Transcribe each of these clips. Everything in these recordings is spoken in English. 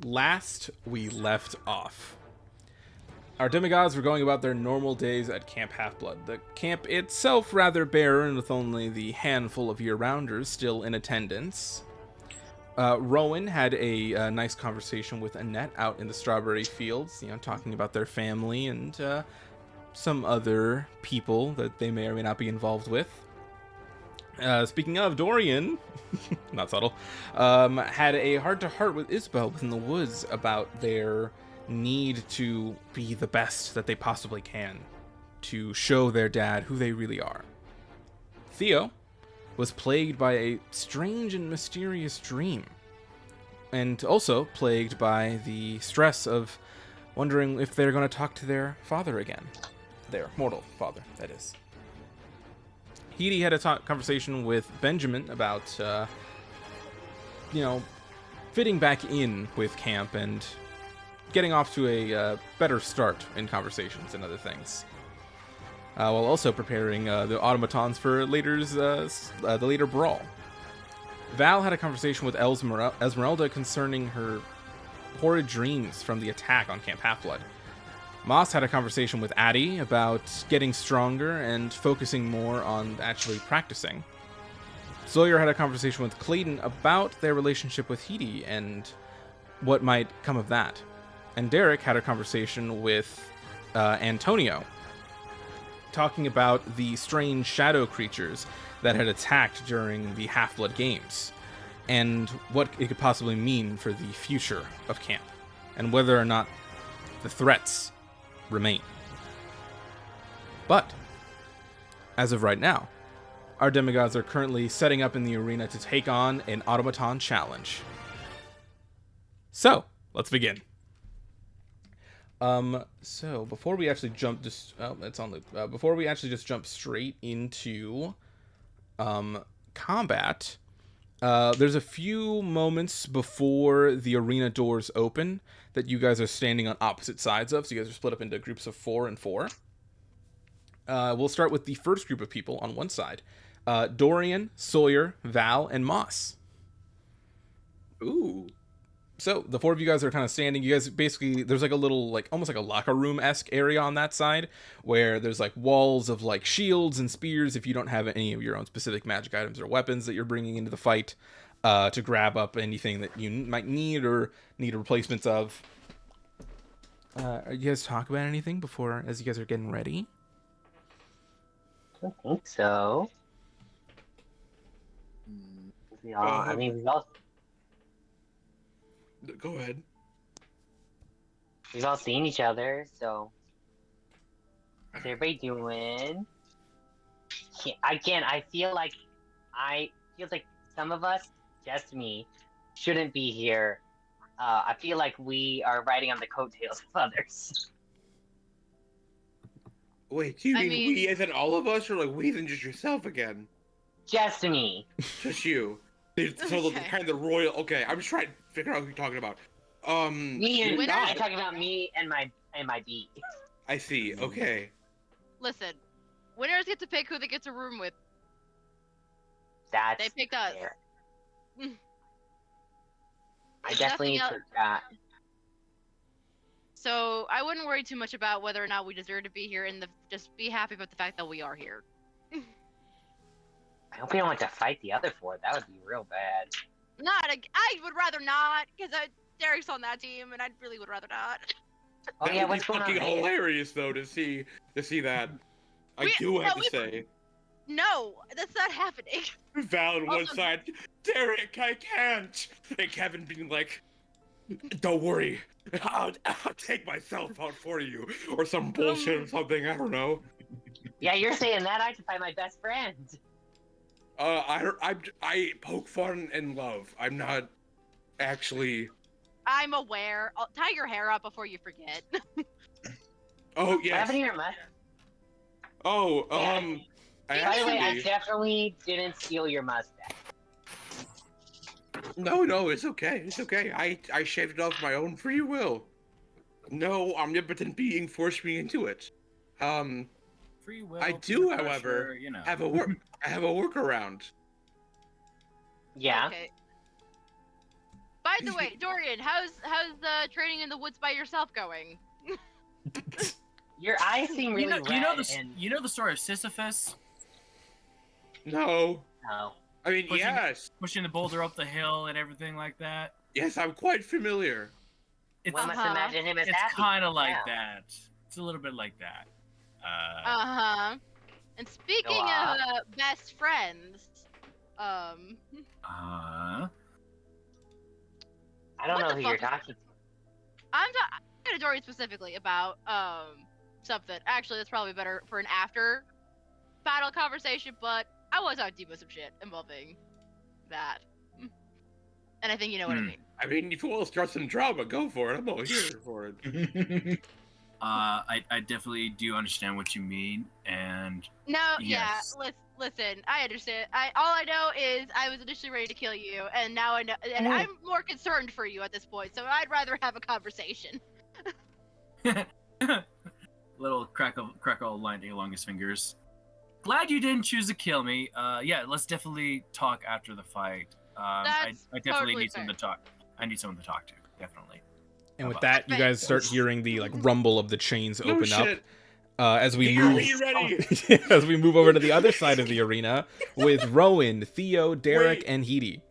Last we left off, our demigods were going about their normal days at Camp Half-Blood. The camp itself rather barren, with only the handful of year-rounders still in attendance. Rowan had a nice conversation with Annette out in the strawberry fields, talking about their family and some other people that they may or may not be involved with. Speaking of, Dorian, not subtle, had a heart-to-heart with Isabel within the woods about their need to be the best that they possibly can, to show their dad who they really are. Theo was plagued by a strange and mysterious dream, and also plagued by the stress of wondering if they're going to talk to their father again. Their mortal father, that is. Edie had a conversation with Benjamin about, fitting back in with camp and getting off to a better start in conversations and other things, while also preparing the automatons for the later brawl. Val had a conversation with Esmeralda concerning her horrid dreams from the attack on Camp Half-Blood. Moss had a conversation with Addie about getting stronger and focusing more on actually practicing. Sawyer had a conversation with Clayton about their relationship with Hedy and what might come of that. And Derek had a conversation with Antonio, talking about the strange shadow creatures that had attacked during the Half-Blood Games, and what it could possibly mean for the future of camp, and whether or not the threats remain. But, as of right now, our demigods are currently setting up in the arena to take on an automaton challenge. So, let's begin. So before we actually jump before we actually just jump straight into combat, there's a few moments before the arena doors open that you guys are standing on opposite sides of, so you guys are split up into groups of 4 and 4. We'll start with the first group of people on one side. Dorian, Sawyer, Val, and Moss. Ooh. So the 4 of you guys are kind of standing. You guys basically, there's like a little, like almost like a locker room-esque area on that side, where there's like walls of like shields and spears if you don't have any of your own specific magic items or weapons that you're bringing into the fight, to grab up anything that you might need or need replacements of. Are you guys talk about anything before, as you guys are getting ready? I don't think so. We all, Go ahead. we've all seen each other, so what's everybody doing? I feel like some of us, just me, shouldn't be here. I feel like we are riding on the coattails of others. Wait, do you mean we as in all of us, or like we than just yourself again? Just me. Just you. So the kind of the royal. Okay, I'm just trying to figure out who you're talking about. Me and you're I'm not. talking about me and my beat. I see. Okay. Listen, winners get to pick who they get to room with. That's They picked us. fair. I There's definitely nothing else. forgot. So I wouldn't worry too much about whether or not we deserve to be here, and just be happy about the fact that we are here. I hope we don't have to fight the other 4. That would be real bad. I would rather not, because Derek's on that team, and I really would rather not. Oh That yeah, would what's be going on fucking there? hilarious though to see that. I We- do have no, to say. No, that's not happening. Val on one Also- side, Derek, I can't, and Kevin being like, "Don't worry, I'll take myself out for you," or some bullshit or something. I don't know. Yeah, you're saying that I have to find my best friend. I poke fun and love. I'm not actually. I'm aware. Tie your hair up before you forget. Oh What yes. happened to your mustache? Oh Yeah. I By the way, I actually. definitely didn't steal your mustache. No, it's okay. It's okay. I shaved it off my own free will. No omnipotent being forced me into it. Free will. I do, peer however, pressure, you know. have a workaround. Yeah. Okay. By By the way, Dorian, how's the training in the woods by yourself going? Your eyes seem really red. You know the story of Sisyphus? No. No. I mean, Pushing- yes. Pushing the boulder up the hill and everything like that. Yes, I'm quite familiar. It's One must imagine him as it's happy. kind of like Yeah. that. It's a little bit like that. And speaking Go on. of best friends, I don't What know the who fuck you're is- talking to. I'm talking to Dorian specifically about something. Actually, that's probably better for an after battle conversation. But I was talking to you about some shit involving that, and I think you know what I mean. I mean, if you want to start some drama, go for it. I'm all here for it. I definitely do understand what you mean, and No, Yes. yeah. Listen, I understand. All I know is I was initially ready to kill you, and now I know, and I'm more concerned for you at this point. So I'd rather have a conversation. little crackle lining along his fingers. Glad you didn't choose to kill me. Yeah, let's definitely talk after the fight. I That's definitely totally need someone to talk. I need someone to talk to, definitely. And with How that, you about- guys start hearing the rumble of the chains No open up shit. as we Are move you ready? as we move over to the other side of the arena with Rowan, Theo, Derek, Wait. and Heidi.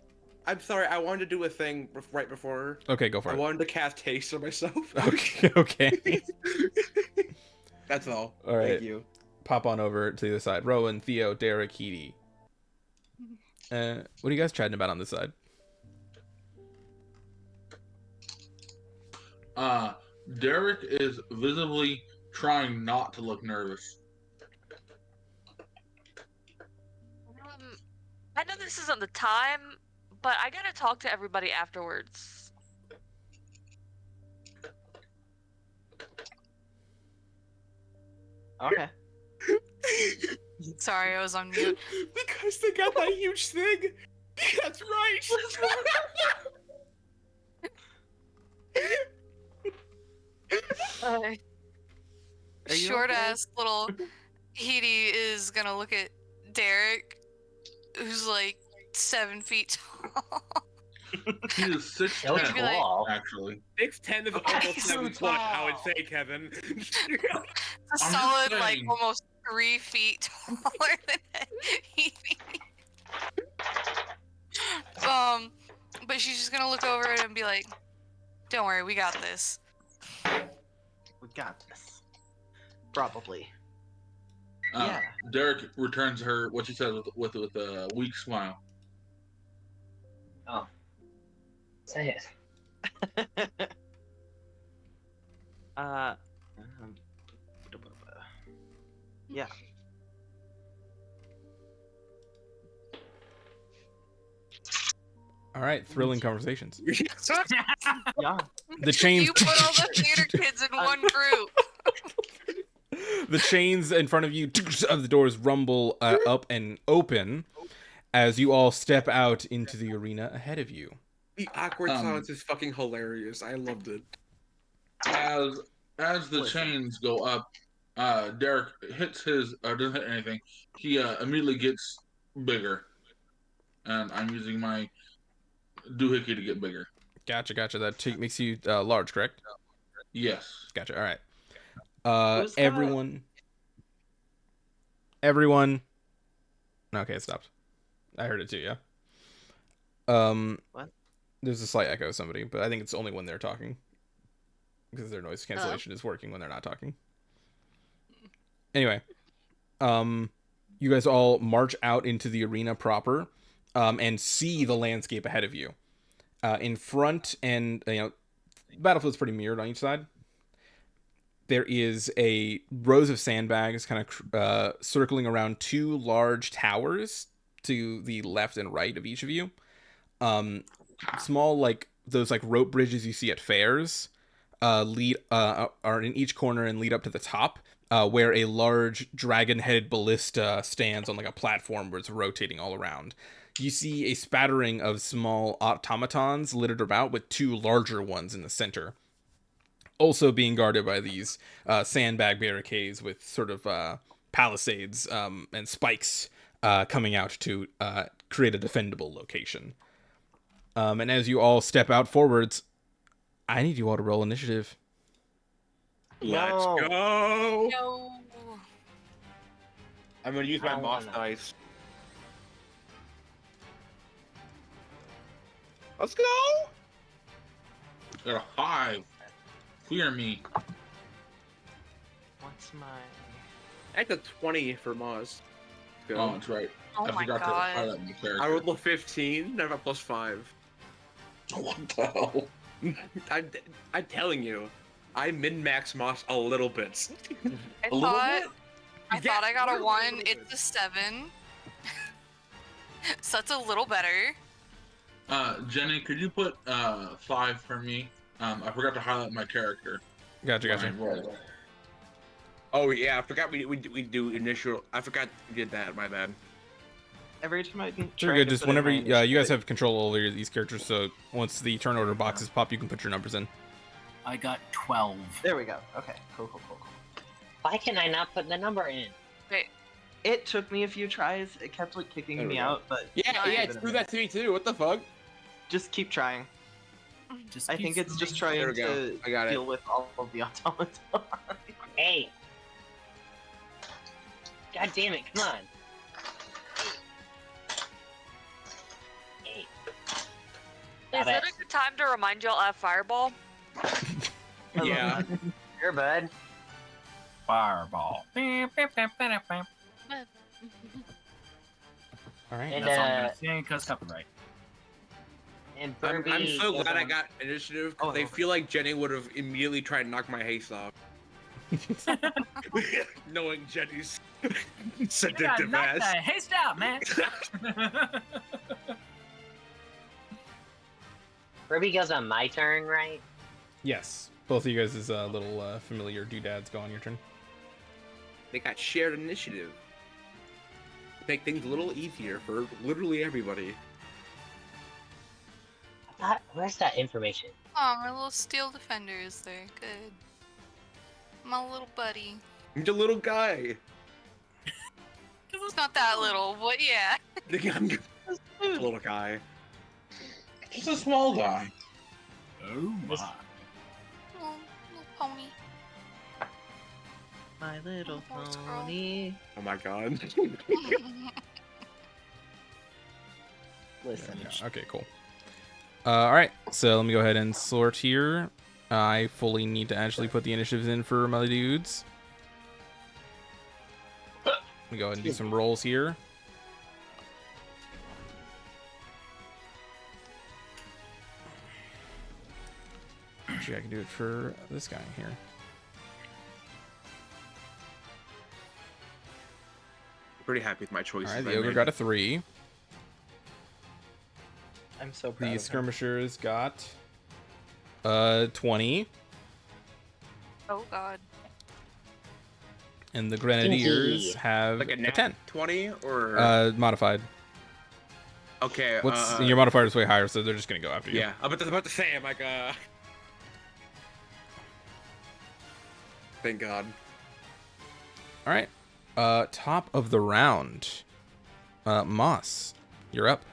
I'm sorry, I wanted to do a thing right before. Okay, go for I it. wanted to cast haste on myself. Okay. That's all. All right. Thank you. Pop on over to the other side. Rowan, Theo, Derek, Heidi. What are you guys chatting about on this side? Derek is visibly trying not to look nervous. I know this isn't the time, but I gotta talk to everybody afterwards. Okay. Sorry, I was on mute. Because they got that huge thing. That's right. Are you Short okay? ass little Heidi is gonna look at Derek, who's like 7 feet tall. He is So 6'10", be like- tall. actually. 6'10" is almost so 7 foot, I would tall. say, Kevin. It's a I'm just solid, like, saying. almost 3 feet taller than Heidi. But she's just gonna look over it and be like, "Don't worry, we got this." We got this. Probably. Uh, Yeah. Derek returns her what she says with a weak smile. Say it. Yeah. All right, thrilling conversations. Yeah. The chains You put all the theater kids in one group. the chains in front of you of the doors rumble up and open as you all step out into the arena ahead of you. The awkward Um, silence is fucking hilarious. I loved it. As the chains go up, Derek hits his doesn't hit anything. He immediately gets bigger, and I'm using my doohickey to get bigger. Gotcha. That makes you large, correct? Yes. Gotcha. All right. Who's that? Everyone. Okay, it stopped. I heard it too. Yeah. What? There's a slight echo of somebody, but I think it's only when they're talking, because their noise cancellation is working when they're not talking. Anyway, you guys all march out into the arena proper, and see the landscape ahead of you. In front, and the battlefield's pretty mirrored on each side. There is a rows of sandbags kind of circling around two large towers to the left and right of each of you. Small, like those like rope bridges you see at fairs, lead are in each corner and lead up to the top, where a large dragon-headed ballista stands on like a platform where it's rotating all around. You see a spattering of small automatons littered about, with two larger ones in the center, also being guarded by these sandbag barricades with sort of palisades and spikes coming out to create a defendable location. And as you all step out forwards, I need you all to roll initiative. Let's No. go. No. I'm gonna use I my don't boss wanna. dice. Let's go. Got a 5. Clear me. What's my? That's a 20 for Moz. Go. Oh, that's right. Oh I my forgot to god. highlight my character. I rolled a 15. I have a +5. What the hell? I'm telling you, I min-max Moss a little bit. I A little thought bit? I Yeah, thought I got a literally 1. little It's bit. a 7. So that's a little better. Jenny, could you put 5 for me? I forgot to highlight my character. Gotcha. when I rolled. Oh yeah, I forgot we do initial. I forgot we did that. My bad. Every time I can You're try good. to Just put in whenever my you guys initiative- have control over these characters, so once the turn order boxes pop, you can put your numbers in. I got 12. There we go. Okay, cool. Why can I not put the number in? It took me a few tries. It kept like kicking There we me go. out, but Yeah, Nice. yeah, do that to me too. What the fuck? just keep trying. Just I keep think it's just swimming. trying There we go. to I got it. deal with all of the automaton. Hey. God damn it! Come on. Hey. Is Stop it it. a good time to remind y'all I have Fireball? Yeah. Sure, bud. Fireball. All right. And, That's all I'm gonna say, cause copyright. And I'm Burby so goes glad I on- got initiative. Oh, They no. feel like Jenny would have immediately tried to knock my haste off. Knowing Jenny's seductive knock ass. the haste out, man. Burby goes on my turn, right? Yes. Both of you guys' little familiar doodads go on your turn. They got shared initiative. Make things a little easier for literally everybody. Where's that information? Oh, my little steel defender is there. Good. My little buddy. I'm a little guy. It's not that little, but yeah. I'm a little guy. Just a small guy. Oh my. Little pony. My little Horse girl. pony. Oh my god. Listen. Yeah, okay, cool. All right, so let me go ahead and sort here. I fully need to actually put the initiatives in for my dudes. Let me go ahead and do some rolls here. Actually, I can do it for this guy here. Pretty happy with my choices. All right, I the ogre made. got a 3. I'm so proud. The of him. skirmishers got 20, Oh god. and the grenadiers Stinky. have Like a a nat 10. 20 or Modified. okay. What's your modifier is way higher, so they're just gonna go after you. Yeah, I'm about to say, I'm like, thank God. All right. Top of the round. Moss, you're up.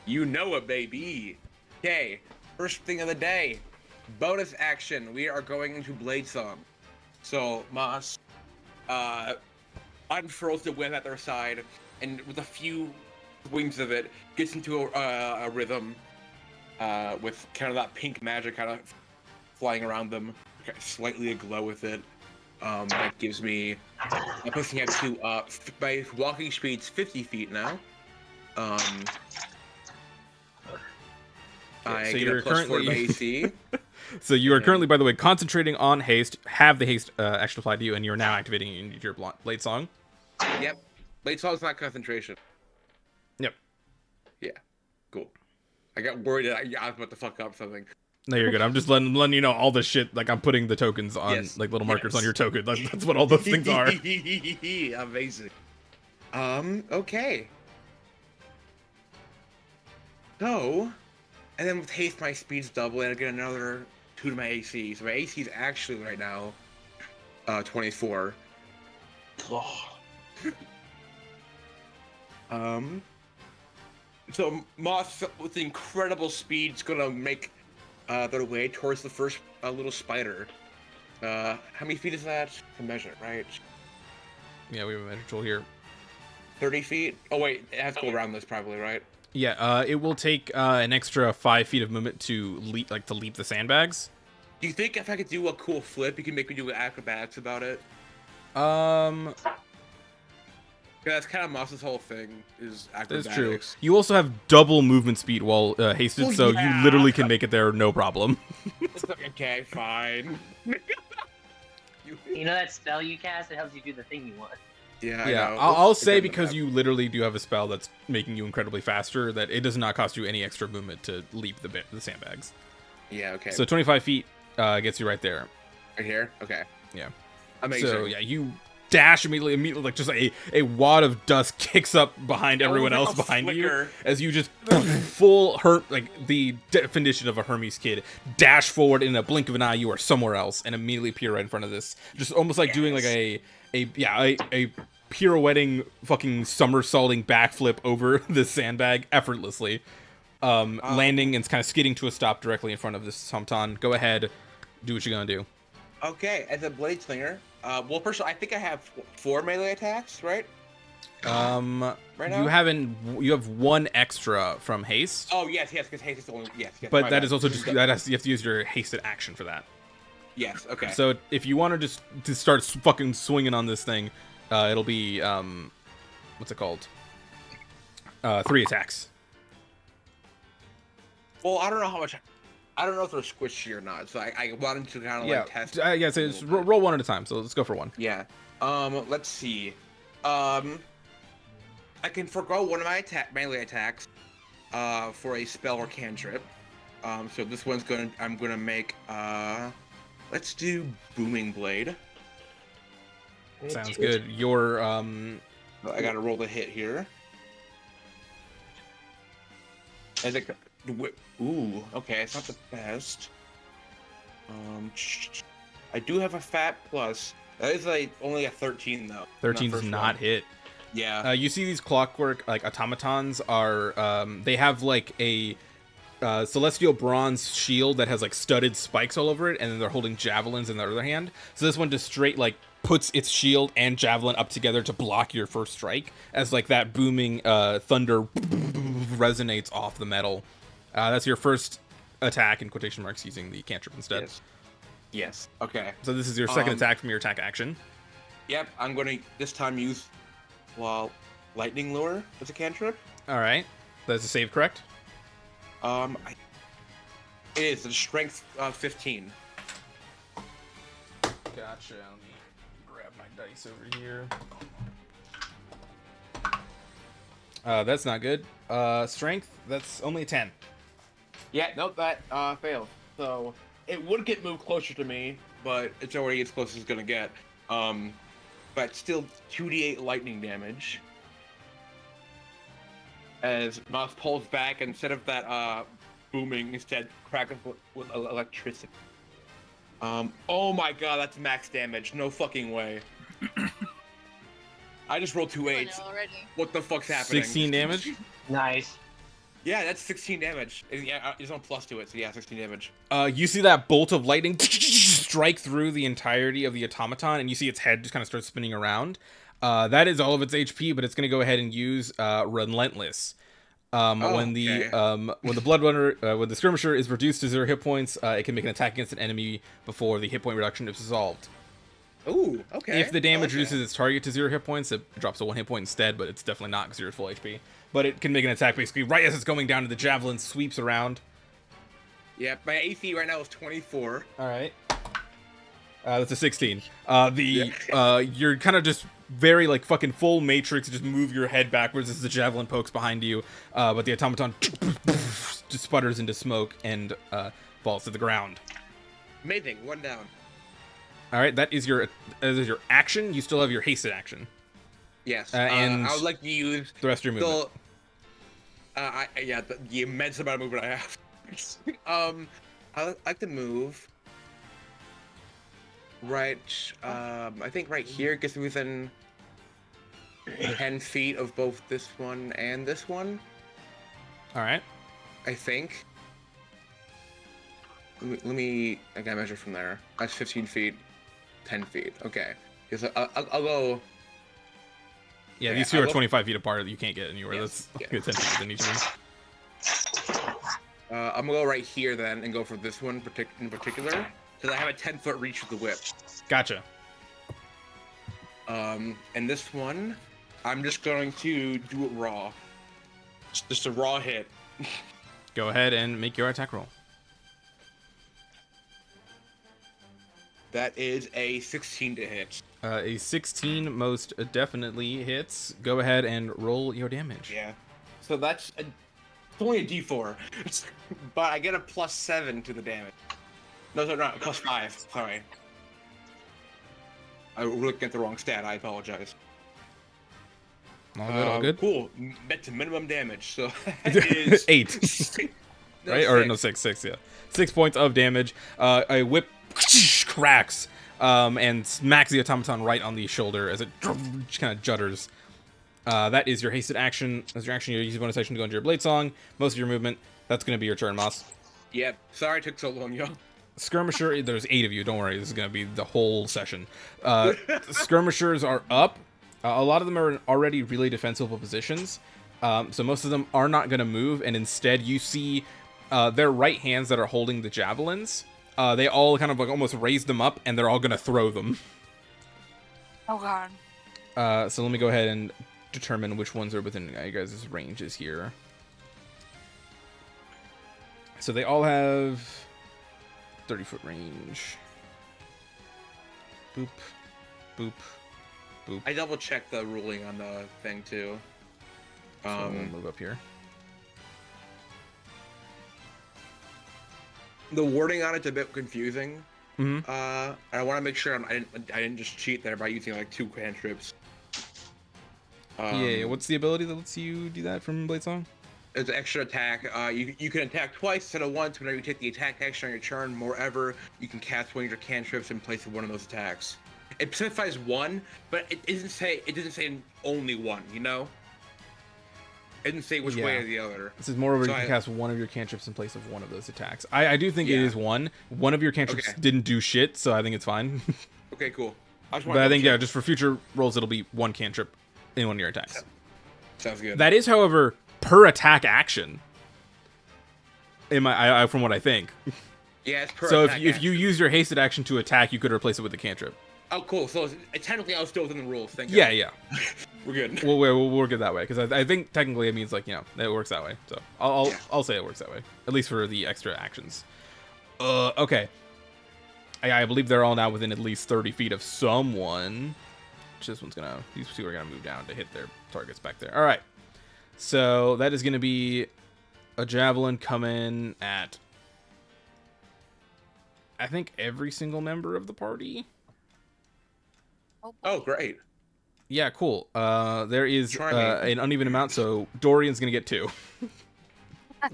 You know it, baby. Okay, first thing of the day. Bonus action. We are going into Blade Song. So, Moss unfurls the whip at their side, and with a few swings of it, gets into a rhythm with kind of that pink magic kind of flying around them, slightly aglow with it. That gives me, I'm pushing it to, my walking speed's 50 feet now. I so get you're a +4 to my currently- AC. So you are And- currently, by the way, concentrating on haste. Have the haste actually applied to you, and you are now activating your blade song. Yep. Blade Song's not concentration. Yep. Yeah. Cool. I got worried that I was about to fuck up something. No, you're good. I'm just letting you know all this shit. Like I'm putting the tokens on, Yes. like little markers Yes. on your token. That's what all those things are. Amazing. Okay. So, and then with haste, my speed's double, and I get another 2 to my AC. So my AC is actually right now 24. God. So Moth, with incredible speed, is gonna make their way towards the first little spider. How many feet is that? To measure, right? Yeah, we have a measure tool here. 30 feet? Oh wait, it has to go around this probably, right? Yeah, it will take an extra 5 feet of movement to leap the sandbags. Do you think if I could do a cool flip, you can make me do acrobatics about it? Yeah, that's kind of Moss's whole thing, is acrobatics. That's true. You also have double movement speed while hasted, Well, so yeah. you literally can make it there no problem. It's like, okay, fine. You know that spell you cast? It helps you do the thing you want. Yeah, Yeah, I know. I'll say It's because like- you literally do have a spell that's making you incredibly faster, that it does not cost you any extra movement to leap the sandbags. Yeah, okay. So 25 feet gets you right there. Right here? Okay. Yeah. Amazing. So yeah, you dash immediately, like just a wad of dust kicks up behind everyone like else a behind flicker. you as you just full like the definition of a Hermes kid, dash forward in a blink of an eye. You are somewhere else and immediately appear right in front of this, just almost like doing like a pirouetting fucking somersaulting backflip over the sandbag effortlessly, landing and kind of skidding to a stop directly in front of this Tomton. Go ahead, do what you're gonna do. Okay, as a blade slinger, well, first of all, I think I have 4 melee attacks, right? Right now? You have one extra from haste. Oh, yes, because haste is only... Yes, But my that bad. is also just you have to use your hasted action for that. Yes, okay. So if you want to start fucking swinging on this thing, it'll be what's it called? 3 attacks. Well, I don't know how much... I don't know if they're squishy or not, so I wanted to kind of like test... Yeah. So it's roll one at a time. So let's go for one. Yeah. Let's see. I can forgo one of my melee attacks for a spell or cantrip. So this one's I'm gonna make let's do Booming Blade. Sounds good. Your I gotta roll the hit here. As it, ooh, okay, it's not the best. I do have a fat plus. That is like only a 13 though. 13 does not hit. Yeah. You see these clockwork like automatons are they have like a celestial bronze shield that has like studded spikes all over it, and then they're holding javelins in their other hand. So this one just straight like puts its shield and javelin up together to block your first strike, as like that booming thunder resonates off the metal. That's your first attack in quotation marks using the cantrip instead. Yes. Okay. So this is your second attack from your attack action. Yep. I'm gonna this time use lightning lure as a cantrip. All right. That's a save, correct? It is a strength 15. Gotcha. Let me grab my dice over here. That's not good. Strength, that's only a 10. Yeah, nope, that failed. So it would get moved closer to me, but it's already as close as it's gonna get. But still 2d8 lightning damage. As Mouse pulls back, instead of that booming, instead crackles with electricity. Oh my god, that's max damage. No fucking way. I just rolled 2 I 8s. know already. What the fuck's happening? 16 damage? Nice. Yeah, that's 16 damage. And yeah, there's no plus to it, so yeah, 16 damage. You see that bolt of lightning strike through the entirety of the automaton, and you see its head just kind of start spinning around. That is all of its HP, but it's going to go ahead and use Relentless. When the bloodrunner, when the skirmisher is reduced to 0 hit points, it can make an attack against an enemy before the hit point reduction is resolved. Ooh, okay. If the damage reduces its target to 0 hit points, it drops to 1 hit point instead, but it's definitely not because you're at full HP. But it can make an attack basically right as it's going down, and the javelin sweeps around. Yeah, my AC right now is 24. All right. That's a 16. You're kind of just very like fucking full Matrix, just move your head backwards as the javelin pokes behind you, but the automaton just sputters into smoke and falls to the ground. Amazing, 1 down. All right, that is your action. You still have your hasted action. Yes, and I would like to use the rest of your movement. The immense amount of movement I have. I like to move. Right, I think right here gets me within 10 feet of both this one and this one. All right. I think. Let me. I gotta measure from there. That's 15 feet, 10 feet. Okay. Because I'll go. Yeah, Okay, these two I'll are go- 25 feet apart. You can't get anywhere. Yeah, That's yeah. 10 feet within each of them. I'm gonna go right here then and go for this one in particular, because I have a 10-foot reach with the whip. Gotcha. And this one, I'm just going to do it raw. Just a raw hit. Go ahead and make your attack roll. That is a 16 to hit. A 16 most definitely hits. Go ahead and roll your damage. Yeah. So it's only a D4, but I get a +7 to the damage. No, not +5. Sorry. I was looking at the wrong stat. I apologize. All good, all good. Cool. That's minimum damage. So that is 8. No, Right? Or no, 6, yeah. 6 points of damage. A whip cracks and smacks the automaton right on the shoulder as it kind of judders. That is your hasted action. As your action, you use your bonus action to go into your blade song. Most of your movement. That's going to be your turn, Moss. Yep. Sorry it took so long, yo. Skirmisher, there's 8 of you. Don't worry, this is going to be the whole session. Skirmishers are up. A lot of them are in already really defensible positions. So most of them are not going to move. And instead, you see their right hands that are holding the javelins. They all kind of like almost raise them up, and they're all going to throw them. Oh god. So let me go ahead and determine which ones are within you guys' ranges here. So they all have 30-foot range. Boop, boop, boop. I double checked the ruling on the thing too. So we'll move up here. The wording on it's a bit confusing. Mm-hmm. I want to make sure I didn't just cheat there by using like 2 cantrips. Yeah, what's the ability that lets you do that from Bladesong? It's an extra attack. You can attack twice instead of once whenever you take the attack action on your turn. Moreover, you can cast one of your cantrips in place of one of those attacks. It specifies one, but it doesn't say only one. You know, it didn't say which way or the other. This is moreover, So you can cast one of your cantrips in place of one of those attacks. I do think it is one. One of your cantrips didn't do shit, so I think it's fine. Okay, cool. But I think just for future rolls, it'll be one cantrip in one of your attacks. Sounds good. That is, however, per attack action. From what I think. Yeah, it's per So attack if you action. use your hasted action to attack, you could replace it with a cantrip. Oh, cool. So technically, I was still within the rules. Thank Yeah, God. yeah. We're good. We'll work it that way because I think technically it means like it works that way. So I'll say it works that way, at least for the extra actions. Okay. I believe they're all now within at least 30 feet of someone. These two are gonna move down to hit their targets back there. All right. So that is gonna be a javelin coming at, I think, every single member of the party. Oh, great. Yeah, cool. There is Try me. an uneven amount, so Dorian's gonna get 2.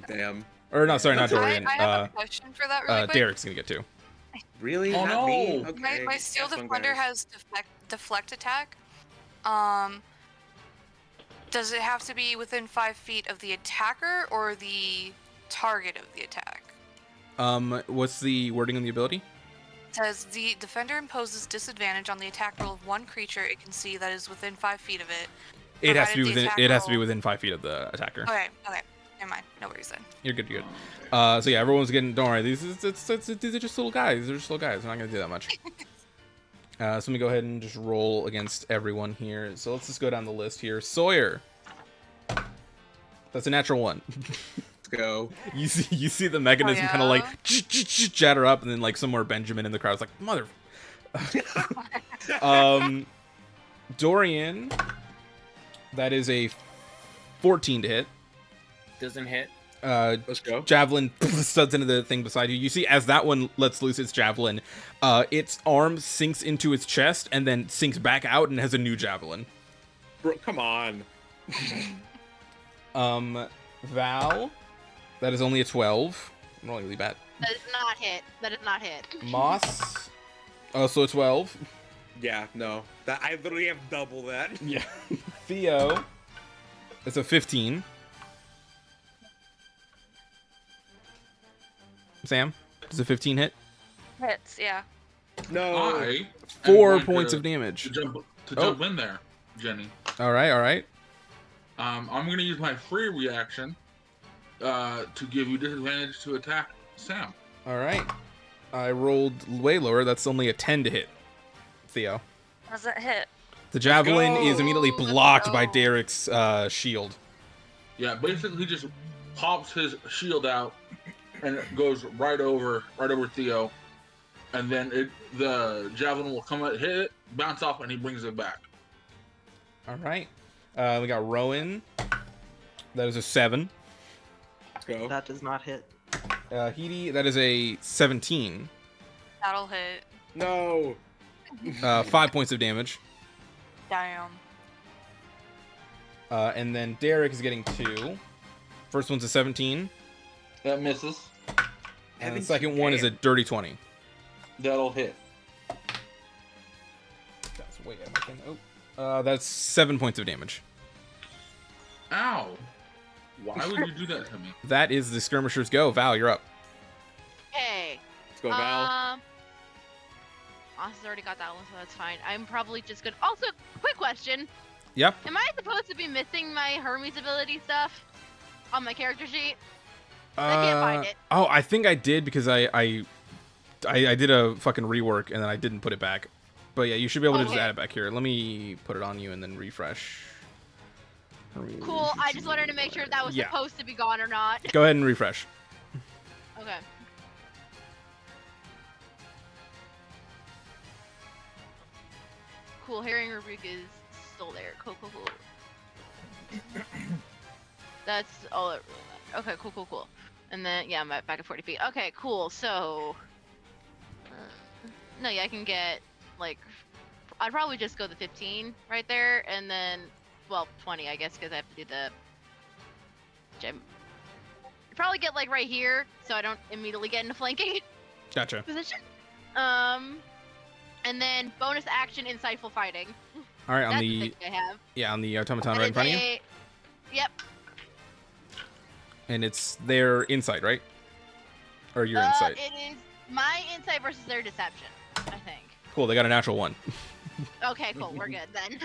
Damn. Or no, sorry, not Dorian. I have a question for that really quick. Derek's gonna get 2. Really? Oh, Not me? no. Okay. My Steel Have fun, Defender guys. has deflect attack. Does it have to be within 5 feet of the attacker or the target of the attack? What's the wording on the ability? It says the defender imposes disadvantage on the attack roll of one creature it can see that is within 5 feet of it. It has to be provided the within. attack It has to be roll- within 5 feet of the attacker. Okay, never mind. No worries then. You're good. You're good. So yeah, everyone's getting. Don't worry. These are just little guys. They're just little guys. They're not gonna do that much. So let me go ahead and just roll against everyone here. So let's just go down the list here. Sawyer. That's a natural 1. Let's go. You see the mechanism kind of like chatter up, and then like somewhere Benjamin in the crowd's like, mother. Dorian. That is a 14 to hit. Doesn't hit. Let's go. Javelin studs into the thing beside you. You see, as that one lets loose its javelin, its arm sinks into its chest and then sinks back out and has a new javelin. Bro, come on. Val, that is only a 12. I'm rolling really bad. That is not hit. That is not hit. Moss, also a 12. Yeah, no. That I literally have double that. Yeah. Theo, it's a 15. Sam, does a 15 hit? Hits, yeah. No. I am 4 going points to- of damage. To jump Oh. in there, Jenny. All right. I'm going to use my free reaction to give you disadvantage to attack Sam. All right. I rolled way lower. That's only a 10 to hit, Theo. How's that hit? The javelin go. is immediately Let's blocked by go. Derek's shield. Yeah, basically he just pops his shield out and it goes right over Theo, and then the javelin will come hit it, bounce off, and he brings it back. All right. We got Rowan. That is a 7. Let's go. That does not hit. Heidi, that is a 17. That'll hit. No. 5 points of damage. Damn. And then Derek is getting 2. First one's a 17. That misses. And the second one is a dirty 20. That'll hit. That's way out of my thing. Oh. That's 7 points of damage. Ow! Why would you do that to me? That is the skirmishers go. Val, you're up. Hey. Let's go, Val. Austin's already got that one, so that's fine. I'm probably just gonna. Also, quick question: Yep. am I supposed to be missing my Hermes ability stuff on my character sheet? I can't find it. Oh, I think I did because I did a fucking rework and then I didn't put it back. But yeah, you should be able to just Okay. add it back here. Let me put it on you and then refresh. Cool. I just wanted to make sure that was Yeah. supposed to be gone or not. Go ahead and refresh. Okay. Cool. Herring Rebuke is still there. Cool. That's all it really matters. Okay. Cool. And then yeah, I'm back at 40 feet. Okay. Cool. So. No, yeah, I can get like. I'd probably just go the 15 right there, and then, well, 20, I guess, because I have to do the. Gem. Probably get like right here, so I don't immediately get into flanking Gotcha. position. And then bonus action, insightful fighting. All right, on That's the the thing I have. on the automaton And right in front of you, it's Yep. and it's their insight, right? Or your insight. It is my insight versus their deception, I think. Cool. They got a natural 1. Okay, cool. We're good then.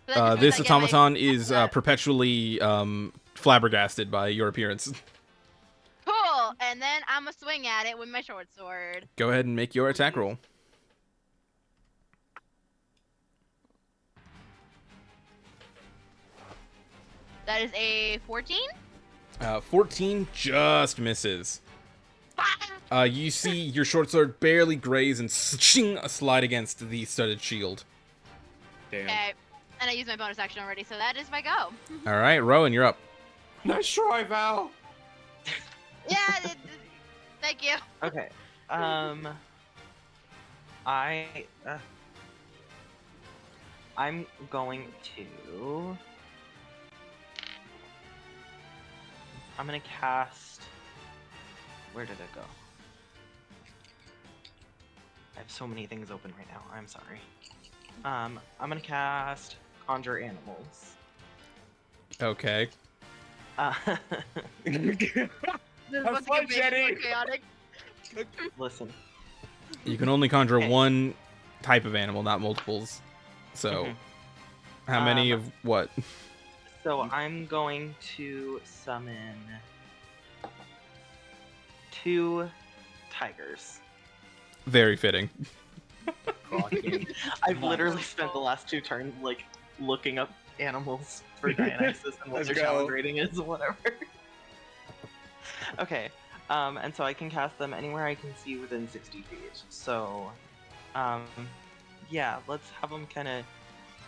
So that just means This I get my- automaton is that. perpetually flabbergasted by your appearance. Cool. And then I'm gonna swing at it with my short sword. Go ahead and make your attack roll. That is a 14. 14 just misses. You see your short sword barely graze and slide against the studded shield. Damn. Okay. And I used my bonus action already, so that is my go. All right, Rowan, you're up. Nice try, Val. Yeah. Thank you. Okay. I'm going to. I'm gonna cast. Where did it go? I have so many things open right now. I'm sorry. I'm gonna cast Conjure Animals. Okay. This is Have about to fun, get way Jenny. more chaotic. Listen. You can only conjure Okay. one type of animal, not multiples. So, Mhm. how many Um, of what? So I'm going to summon 2 tigers. Very fitting. I've literally spent the last 2 turns like looking up animals for Dionysus and what Let's their go. challenge rating is, whatever. Okay, and so I can cast them anywhere I can see within 60 feet. So, yeah, let's have them kind of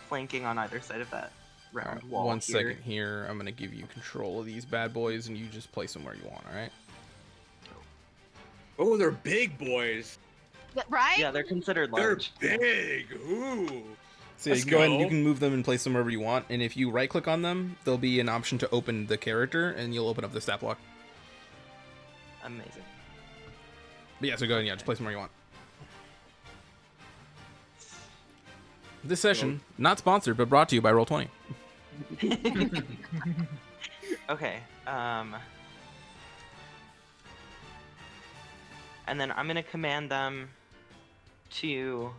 flanking on either side of that round All right, wall. one here. second here. I'm gonna give you control of these bad boys, and you just place them where you want. All right. Oh, they're big boys. Right? Yeah, they're considered They're large. big. Ooh. So you Let's can go ahead and you go. can move them and place them wherever you want. And if you right click on them, there'll be an option to open the character, and you'll open up the stat block. Amazing. But yeah, so go ahead and just place them where you want. This session, not sponsored, but brought to you by Roll20. Okay, and then I'm gonna command them to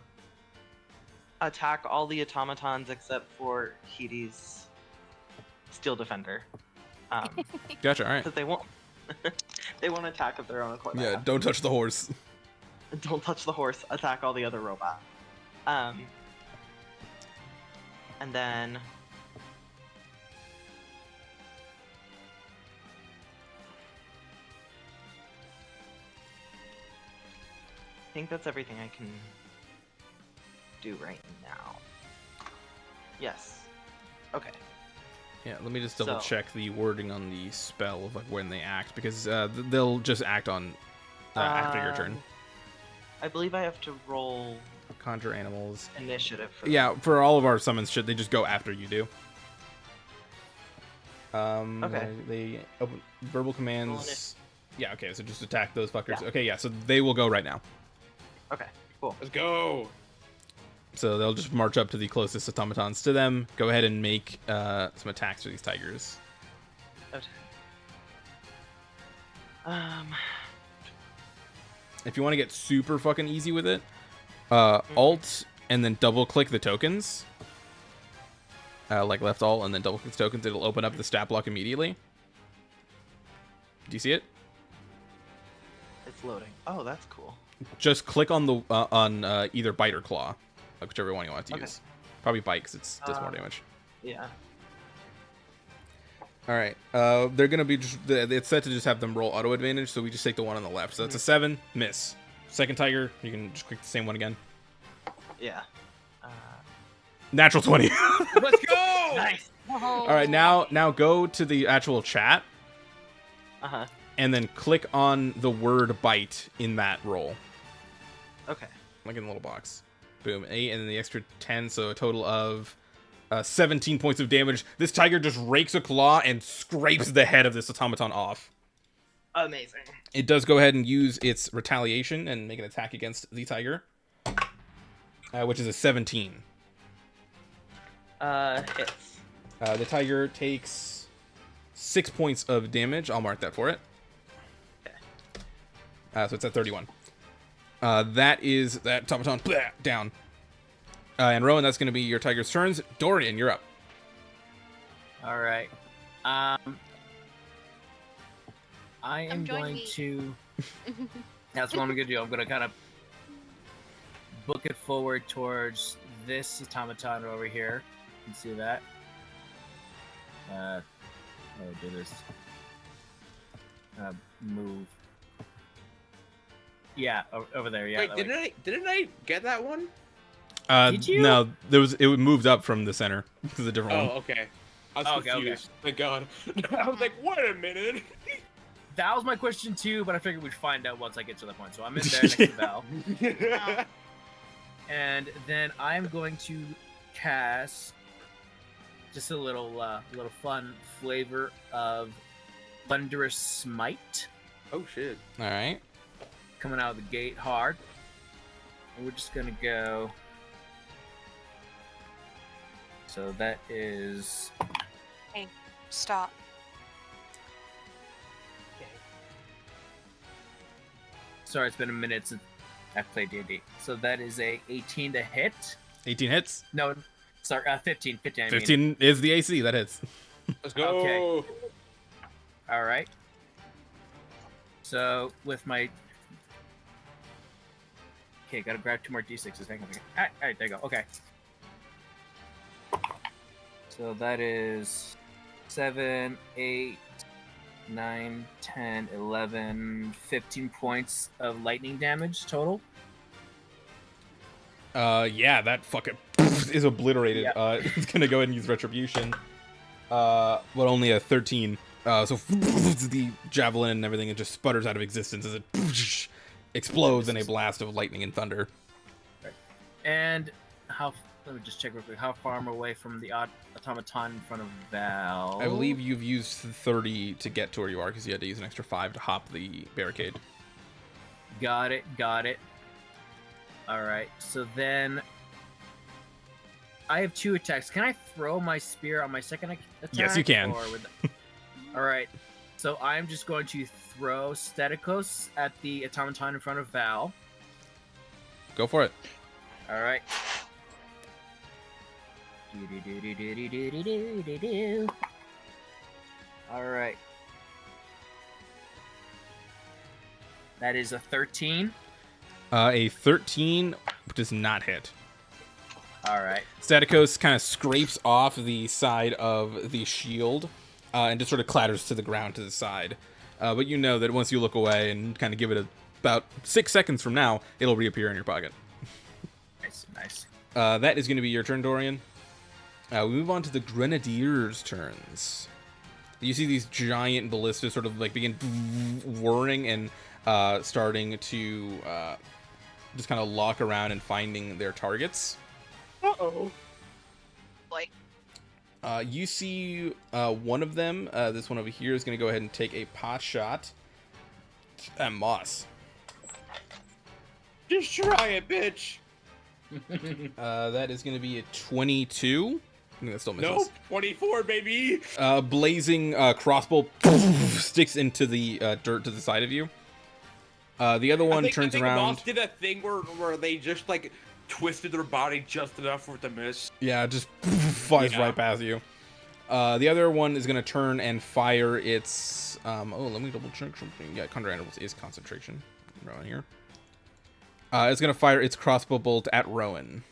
attack all the automatons except for Kitty's Steel Defender. Gotcha. All right. Because they won't. They won't attack of their own accord. Yeah. Don't touch the horse. Don't touch the horse. Attack all the other robots. And then I think that's everything I can do right now. Yes. Okay. Yeah, let me just double So- check the wording on the spell of like when they act, because they'll just act on after your turn. I believe I have to roll Conjure animals. initiative for Yeah, for all of our summons, shit, they just go after you do. Okay. They open verbal commands. Yeah. Okay. So just attack those fuckers. Yeah. Okay. Yeah. So they will go right now. Okay, cool. Let's go. So they'll just march up to the closest automatons to them. Go ahead and make some attacks for these tigers. Okay. If you want to get super fucking easy with it, Alt and then double click the tokens. Like left Alt and then double click the tokens. It'll open up the stat block immediately. Do you see it? It's loading. Oh, that's cool. Just click on the either bite or claw, like whichever one you want to Okay. use. Probably bite because it does more damage. Yeah. All right. They're gonna be just. It's set to just have them roll auto advantage, so we just take the one on the left. So that's a 7, miss. Second tiger, you can just click the same one again. Yeah. Natural 20. Let's go. Nice. All right, now go to the actual chat Uh-huh. and then click on the word bite in that roll, Okay. like in the little box. Boom, 8, and then the extra 10, so a total of 17 points of damage. This tiger just rakes a claw and scrapes the head of this automaton off. Amazing. It does go ahead and use its retaliation and make an attack against the tiger, which is a 17. Hits. The tiger takes 6 points of damage. I'll mark that for it. Okay. So it's at 31. That is that automaton down. And Rowan, that's going to be your tiger's turns. Dorian, you're up. All right. I am join going me. to. That's what I'm gonna do. I'm gonna kind of book it forward towards this automaton over here. You can see that. Do this. Move. Yeah, over there. Yeah. Wait, that way. didn't I get that one? Did you? No, it moved up from the center. This is a different Oh, one. okay. I was Okay, confused. Thank God. I was like, wait a minute. That was my question too, but I figured we'd find out once I get to the point. So I'm in there next to Val. Oh. And then I'm going to cast just a little fun flavor of Thunderous Smite Oh shit. All right. coming out of the gate hard. And we're just gonna go. So that is Stop. sorry, it's been a minute since I've played D&D. So that is a 18 to hit. 18 hits. No, sorry, 15. 15. I mean. 15 is the AC. That hits. Let's go. Okay. All right. So with my gotta grab 2 more d6s. Hang on. All right, there you go. Okay. So that is 7, 8, 9, 10, 11, 15 points of lightning damage total. Yeah, that fucking is obliterated. Yep. It's gonna go ahead and use retribution. But only a 13. So the javelin and everything, it just sputters out of existence as it explodes in a blast of lightning and thunder. And let me just check real quick. How far am I away from the automaton in front of Val? I believe you've used 30 to get to where you are because you had to use an extra 5 to hop the barricade. Got it. All right. So then I have 2 attacks. Can I throw my spear on my second attack? Yes, you can. All right. So I'm just going to throw Staticos at the automaton in front of Val. Go for it. All right. All right. That is a 13. A 13 does not hit. All right. Staticos kind of scrapes off the side of the shield and just sort of clatters to the ground to the side. But you know that once you look away and kind of give it about 6 seconds from now, it'll reappear in your pocket. Nice. That is going to be your turn, Dorian. We move on to the Grenadiers' turns. You see these giant ballistas sort of like begin whirring and starting to just kind of lock around and finding their targets. Uh-oh. Boy. You see one of them, this one over here, is going to go ahead and take a pot shot at Moss. Just try it, bitch. That is going to be a 22. I think that still misses. Nope, 24, baby. Blazing crossbow sticks into the dirt to the side of you. The other one turns around. Moss did a thing where they just like twisted their body just enough for it to miss. Yeah, just flies right past you. The other one is going to turn and fire its... let me double check something. Yeah, Conjure Animals is concentration. Around here. It's going to fire its crossbow bolt at Rowan.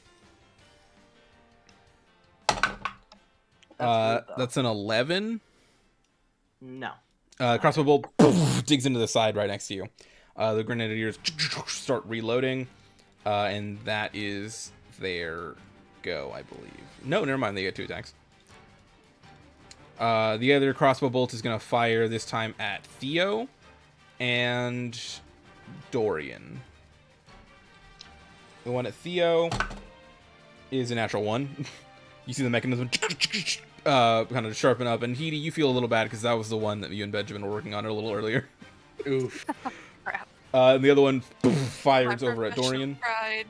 That's an 11. No. Crossbow bolt digs into the side right next to you. The Grenadiers start reloading, and that is their go, I believe. No, never mind. They get 2 attacks. The other crossbow bolt is going to fire this time at Theo and Dorian. The one at Theo is a natural 1. You see the mechanism kind of sharpen up, and Heidi, you feel a little bad because that was the one that you and Benjamin were working on a little earlier. Oof. Crap. And the other one fires My over at Dorian. Pride.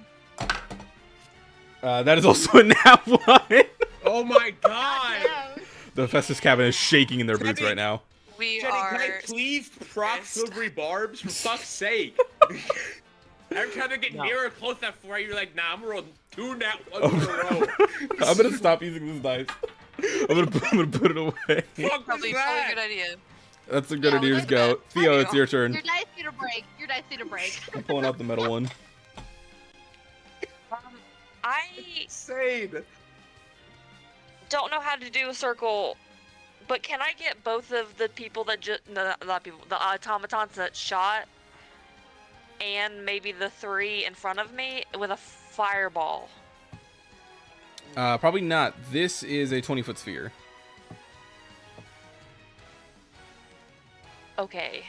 That is also a nat 1. Oh my god. The Festus cabin is shaking in their boots Jenny. right now. We Jenny, are. can I please proc silvery barbs? For fuck's sake. Every time they get near or close that far, you're like, nah, I'm gonna roll 2 nat 1s in a row. I'm gonna stop using this dice. I'm gonna put it away. Fuck Probably that? a good idea. That's the Grenadiers let's go. go. Theo, it's your turn. Your dice need a break. Your dice need a break. I'm pulling out the metal one. I Insane. don't know how to do a circle, but can I get both of the people that not people, the automatons that shot, and maybe the 3 in front of me with a fireball? Probably not. This is a 20-foot sphere. Okay.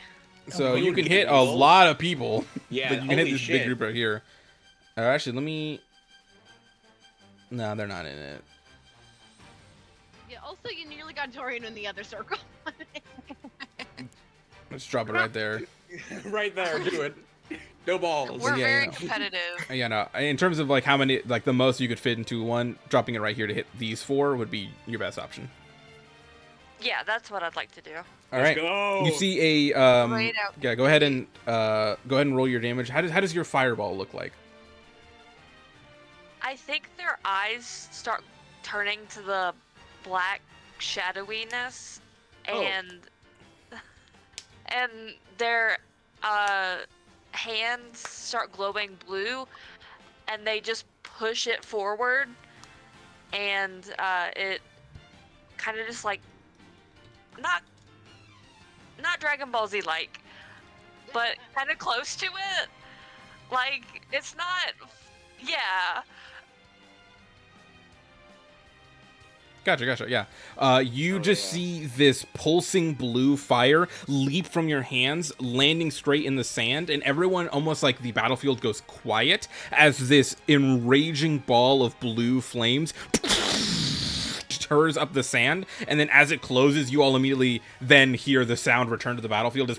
So Oh, you can get hit a these. lot of people. Yeah, But you can hit holy this shit. big group right here. Actually, let me... No, they're not in it. Yeah, also, you nearly got Dorian in the other circle. Let's drop it right there. Right there, do it. No balls. We're Yeah, very yeah. competitive. Yeah, no. In terms of like how many, like the most you could fit into one, dropping it right here to hit these 4 would be your best option. Yeah, that's what I'd like to do. All Let's right. go. You see a Right out. yeah. Go ahead and roll your damage. How does your fireball look like? I think their eyes start turning to the black shadowiness, Oh. and their hands start glowing blue, and they just push it forward, and it kind of just like not Dragon Ball Z like, but kind of close to it. Like it's not, yeah. Gotcha. Yeah. You just see this pulsing blue fire leap from your hands, landing straight in the sand, and everyone, almost like the battlefield, goes quiet as this enraging ball of blue flames tears up the sand, and then as it closes, you all immediately then hear the sound return to the battlefield as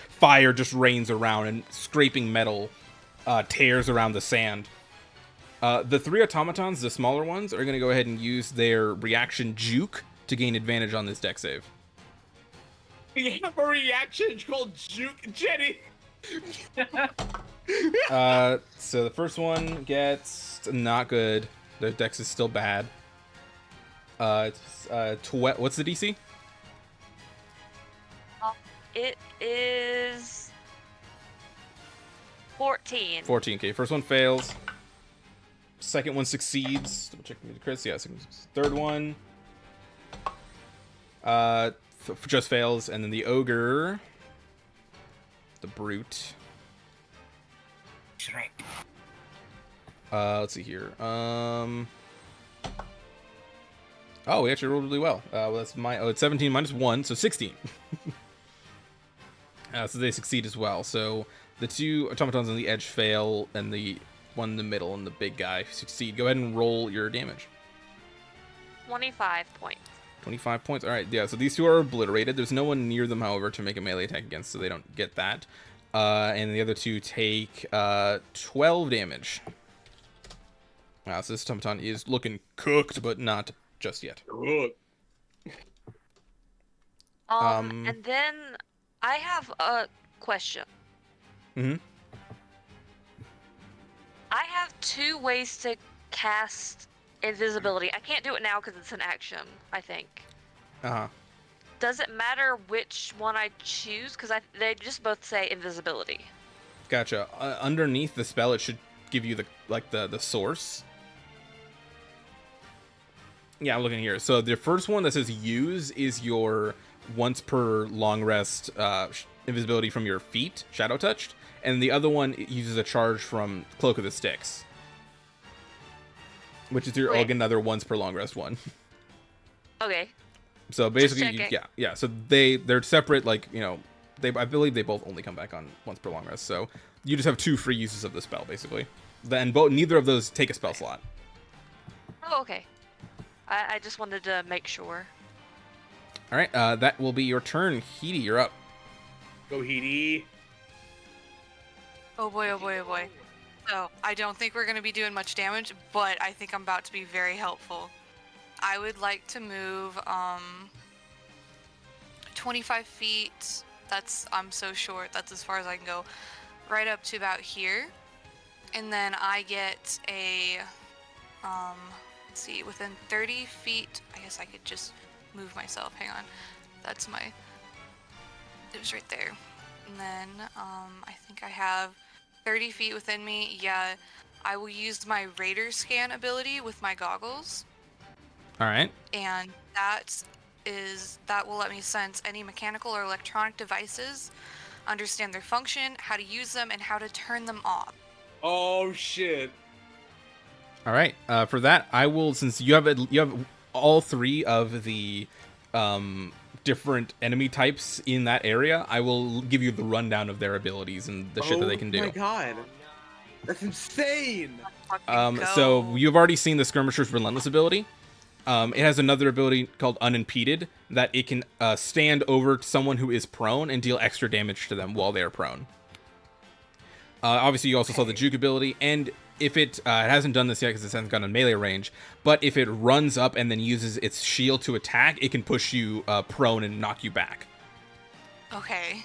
fire just rains around and scraping metal tears around the sand. The 3 automatons, the smaller ones, are going to go ahead and use their reaction juke to gain advantage on this deck save. We have a reaction called Juke Jenny. So the first one gets not good. The dex is still bad. What's the DC? It is 14. 14. Okay, first one fails. Second one succeeds. Double check the crits. Yeah, third one. Just fails, and then the ogre, the brute. Shrek. Let's see here. Oh, we actually rolled really well. That's it's 17 minus 1, so 16. So they succeed as well. So the two automatons on the edge fail, and the one in the middle and the big guy succeed. Go ahead and roll your damage. 25 points. 25 points. All right, yeah, so these two are obliterated. There's no one near them, however, to make a melee attack against, so they don't get that. And the other two take 12 damage. So this automaton is looking cooked, but not just yet. And then I have a question. Mm-hmm. I have 2 ways to cast invisibility. I can't do it now because it's an action, I think. Uh-huh. Does it matter which one I choose? Because they just both say invisibility. Gotcha. Underneath the spell, it should give you the source. Yeah, I'm looking here. So the first one that says use is your once per long rest invisibility from your feet, shadow touched, and the other one uses a charge from Cloak of the Styx, which is your another once per long rest one. Okay. So basically, yeah. So they're separate. Like, you know, I believe they both only come back on once per long rest. So you just have 2 free uses of the spell, basically. Then neither of those take a spell slot. Oh, okay. I just wanted to make sure. All right, that will be your turn. Heedy, you're up. Go Heedy. Oh boy, oh boy, oh boy. So, I don't think we're going to be doing much damage, but I think I'm about to be very helpful. I would like to move 25 feet. I'm so short, that's as far as I can go. Right up to about here. And then I get a, let's see, within 30 feet, I guess I could just move myself. Hang on. That's it was right there. And then I think I have 30 feet within me. Yeah, I will use my radar scan ability with my goggles. All right. And that will let me sense any mechanical or electronic devices, understand their function, how to use them, and how to turn them off. Oh shit. All right. For that, I will, since you have all 3 of the different enemy types in that area, I will give you the rundown of their abilities and the shit that they can do. Oh my god. That's insane. So you've already seen the Skirmisher's Relentless ability. It has another ability called Unimpeded that it can stand over someone who is prone and deal extra damage to them while they are prone. Obviously, you also saw the Juke ability, and if it hasn't done this yet because it hasn't gone in melee range, but if it runs up and then uses its shield to attack, it can push you prone and knock you back. Okay.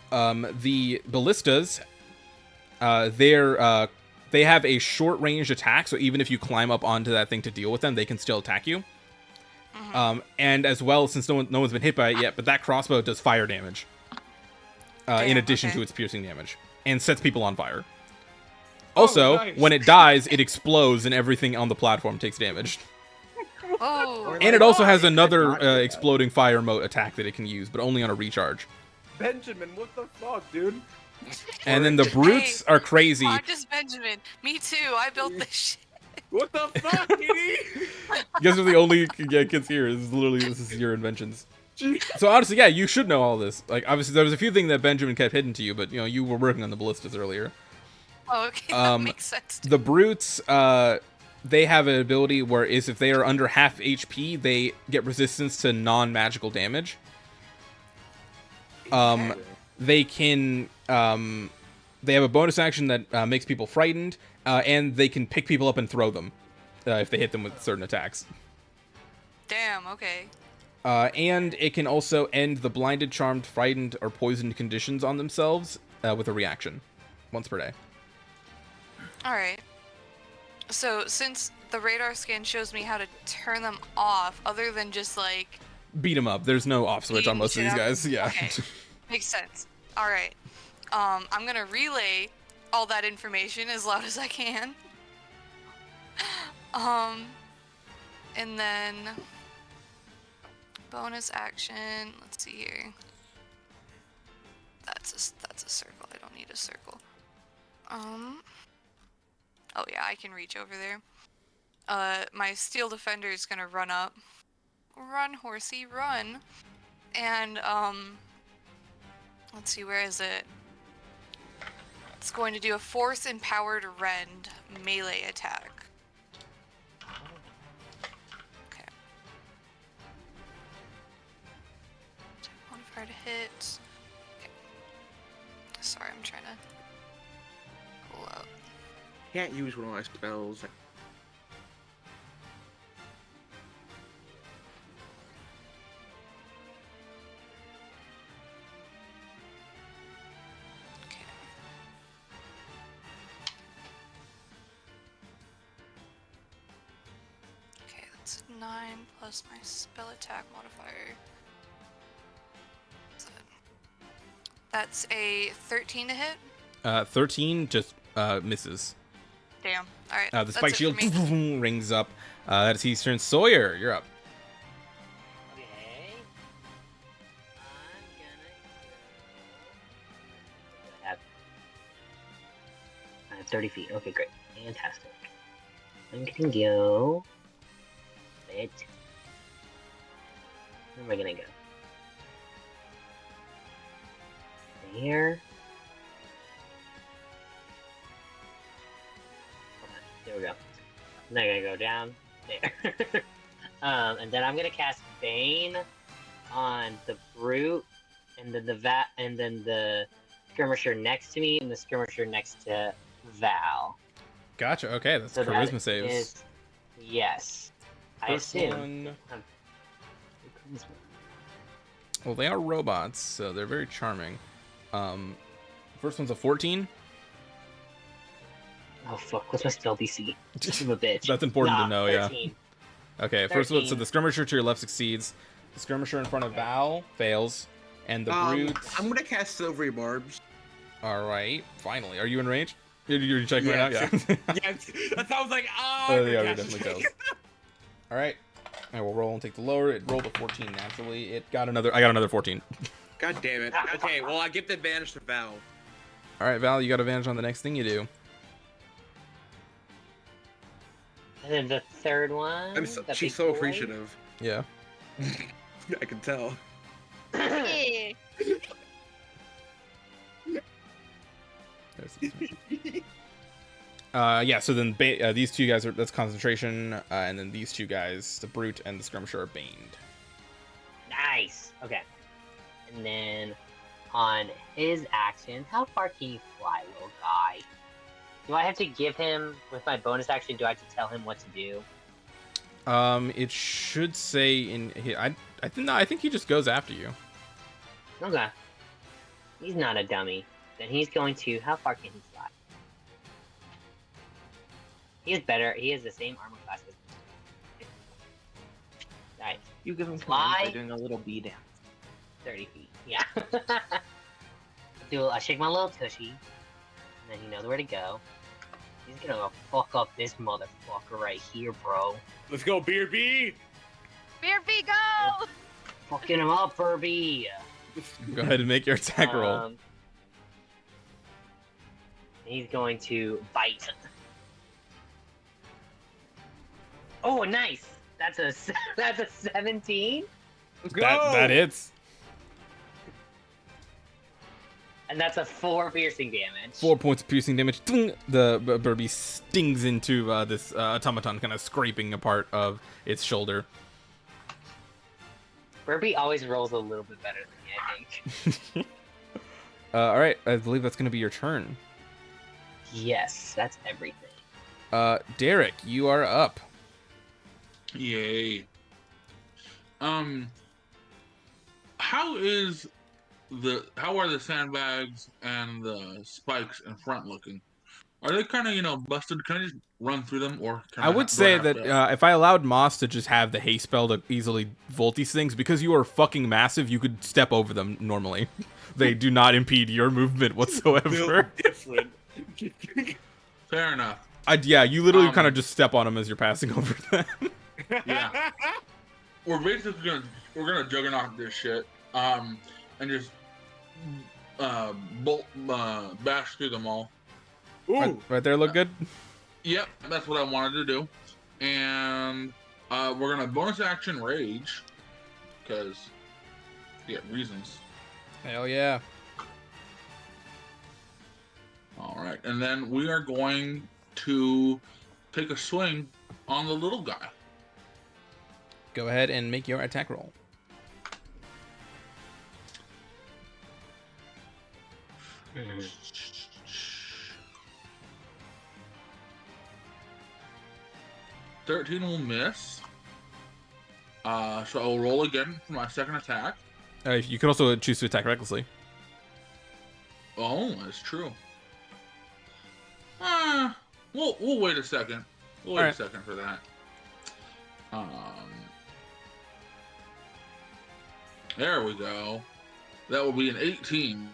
The ballistas, they have a short range attack, so even if you climb up onto that thing to deal with them, they can still attack you. Mm-hmm. And as well, since no one's been hit by it yet, but that crossbow does fire damage in addition to its piercing damage, and sets people on fire. Also, nice. When it dies, it explodes and everything on the platform takes damage. Oh. And it also has another exploding fire mote attack that it can use, but only on a recharge. Benjamin, what the fuck, dude? And then the brutes are crazy. I'm just Benjamin. Me too. I built this shit. What the fuck, Kitty? You guys are the only kids here. This is your inventions. So honestly, yeah, you should know all this. Like, obviously, there was a few things that Benjamin kept hidden to you, but, you know, you were working on the ballistas earlier. Oh, okay, that makes sense. The brutes, they have an ability where if they are under half HP, they get resistance to non-magical damage. They can, they have a bonus action that makes people frightened, and they can pick people up and throw them if they hit them with certain attacks. Damn, okay. And it can also end the blinded, charmed, frightened, or poisoned conditions on themselves with a reaction once per day. All right. So since the radar scan shows me how to turn them off, other than just like Beat them up. There's no off switch on beating most of shit these out- guys. Yeah. Okay. Makes sense. All right. I'm gonna relay all that information as loud as I can. And then bonus action. Let's see here. That's a circle. I don't need a circle. Oh yeah, I can reach over there. My steel defender is gonna run up. Run, horsey, run. And let's see, where is it? It's going to do a force empowered rend melee attack. Okay. Attack modifier to hit. Okay. Sorry, I'm trying to pull up. Can't use one of my spells. Okay. Okay, that's 9 plus my spell attack modifier. So that's a 13 to hit. 13 just misses. Damn. All right. The that's spike it shield for me. rings up. That's his turn. Sawyer, you're up. Okay. I'm gonna go. 30 feet. Okay, great. Fantastic. I'm gonna go. Wait. Where am I gonna go? There. Hold on. There we go. Then I'm gonna go down there. And then I'm gonna cast Bane on the brute, and then the skirmisher next to me, and the skirmisher next to Val. Gotcha. Okay, that's So charisma that saves. is- yes. I First assume. one. Well, they are robots, so they're very charming. First one's a 14. Oh fuck! What's my spell DC? I'm a bitch. That's important to know, yeah. 13. Okay, first one. So 13. the skirmisher to your left succeeds. The skirmisher in front of Val fails, and the brute. I'm gonna cast Silvery Barbs. All right, finally. Are you in range? You're checking right now, yeah. Yes, that sounds like Yeah, it definitely fails. All right, I will roll and take the lower. It rolled a 14 naturally. I got another 14. God damn it. Okay, well I get the advantage to Val. All right, Val, you got advantage on the next thing you do. And then the third one. the She's big so boy. appreciative. Yeah. I can tell. Yeah. Yeah, so then these two guys that's concentration, and then these two guys, the brute and the skirmisher, are baned. Nice. Okay. And then on his action, how far can you fly, little guy? Do I have to give him with my bonus action? Do I have to tell him what to do? It should say in I think he just goes after you. Okay. He's not a dummy. Then he's going to. How far can he fly? He is better. He has the same armor class as me. Nice. You give him Fly. command by doing a little bee dance. 30 feet. Yeah. I shake my little tushy, and then he knows where to go. He's gonna go fuck up this motherfucker right here, bro. Let's go, Beer B! Beer B, go! Fucking him up, Furby. Go ahead and make your attack roll. He's going to bite. Oh, nice. That's a 17, Let's go! That hits. and that's a 4 piercing damage. 4 points of piercing damage. Ding! The Burby stings into this automaton, kind of scraping a part of its shoulder. Furby always rolls a little bit better than me, I think. All right, I believe that's going to be your turn. Yes, that's everything. Derek, you are up. Yay. how are the sandbags and the spikes in front looking? Are they kind of busted? Can I just run through them, or can I would do I say have that to- if I allowed Moss to just have the haste spell to easily vault these things, because you are fucking massive, you could step over them normally. They do not impede your movement whatsoever. Built different. Fair enough. Yeah, you literally Um, kind of just step on them as you're passing over them. Yeah. We're basically gonna juggernaut this shit, and just bash through them all. Ooh. Right there, look good. Yep, that's what I wanted to do, and we're gonna bonus action rage, because reasons. Hell yeah. All right, and then we are going to take a swing on the little guy. Go ahead and make your attack roll. Mhm. 13 will miss. So I'll roll again for my second attack. You can also choose to attack recklessly. Oh, that's true. We'll wait a second. We'll wait Alright. a second for that. There we go. That will be an 18.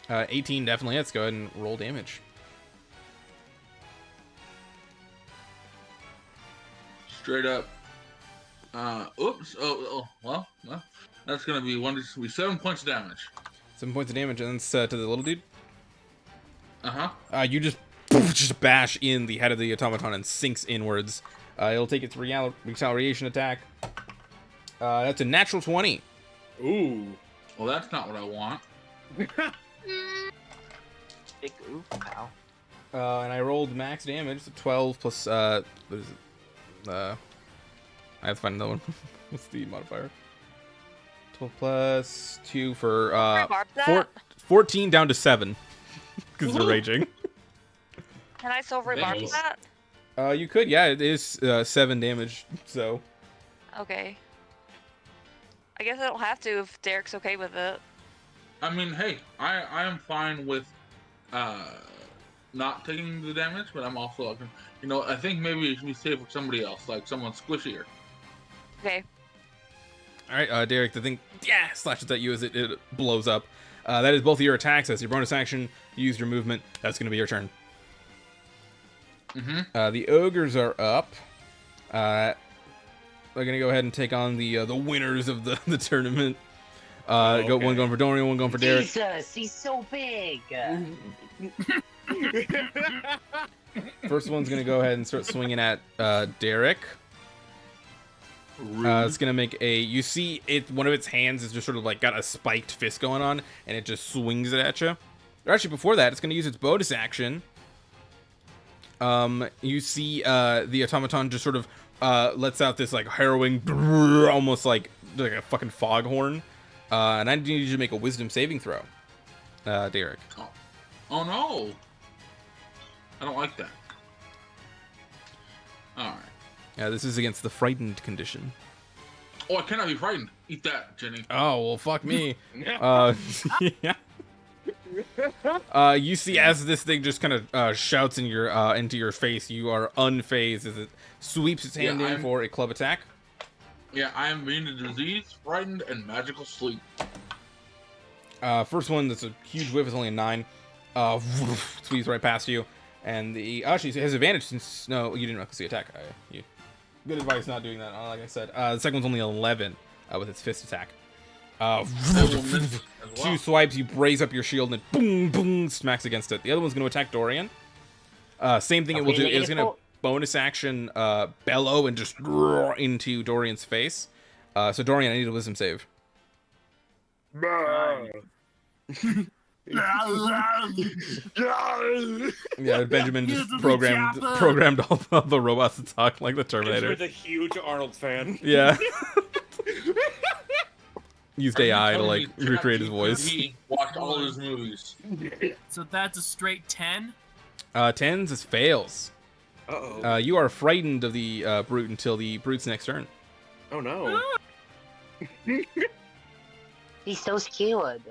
18 definitely hits. Go ahead and roll damage. Straight up. Oops. Well, that's gonna be 7 points of damage. 7 points of damage, and it's to the little dude. Uh-huh. You just bash in the head of the automaton and sinks inwards. It'll take its retaliation attack. That's a natural 20. Ooh. Well, that's not what I want. Big oof. Wow. And I rolled max damage, so 12 plus, what is it? I have to find another one. What's the modifier? 12 plus 2 for, Rebarb that? 14 down to 7. Because they're raging. Can I still rebarb Nice. that? You could, yeah, it is 7 damage, so. Okay. I guess I don't have to if Derek's okay with it. I mean, hey, I am fine with not taking the damage, but I'm also, I think maybe it should be safe with somebody else, like someone squishier. Okay. Alright, Derek, the thing, slashes at you as it blows up. That is both of your attacks. That's your bonus action. You used your movement. That's going to be your turn. Mm-hmm. The ogres are up. They're going to go ahead and take on the winners of the tournament. One going for Dorian, one going for Derek. Jesus, he's so big. First one's going to go ahead and start swinging at Derek. It's gonna make you see it. One of its hands is just sort of like got a spiked fist going on, and it just swings it at you. Or actually, before that, it's gonna use its bonus action. You see the automaton just sort of lets out this like harrowing, almost like a fucking foghorn. And I need you to make a wisdom saving throw, Derek. Oh no! I don't like that. All right. This is against the frightened condition. Oh, I cannot be frightened. Eat that, Jenny. Oh well, fuck me. Yeah. You see, as this thing just kind of shouts in your into your face, you are unfazed as it sweeps its hand in for a club attack. Yeah, I am immune to disease, frightened, and magical sleep. First one, that's a huge whiff. It's only a 9. Sweeps right past you, and the actually it has advantage since you didn't see attack. Good advice not doing that. Like I said, the second one's only 11 with its fist attack. Two swipes, you brace up your shield, and it boom, boom, smacks against it. The other one's going to attack Dorian. Same thing it will do. It's going to bonus action bellow and just roar into Dorian's face. So Dorian, I need a wisdom save. Yeah, Benjamin just programmed all the robots to talk like the Terminator. Benjamin's a huge Arnold fan. Yeah. Used AI to like recreate his voice. He watched all his movies. So that's a straight 10. 10s is fails. Uh-oh. You are frightened of the brute until the brute's next turn. Oh no. He's so scared.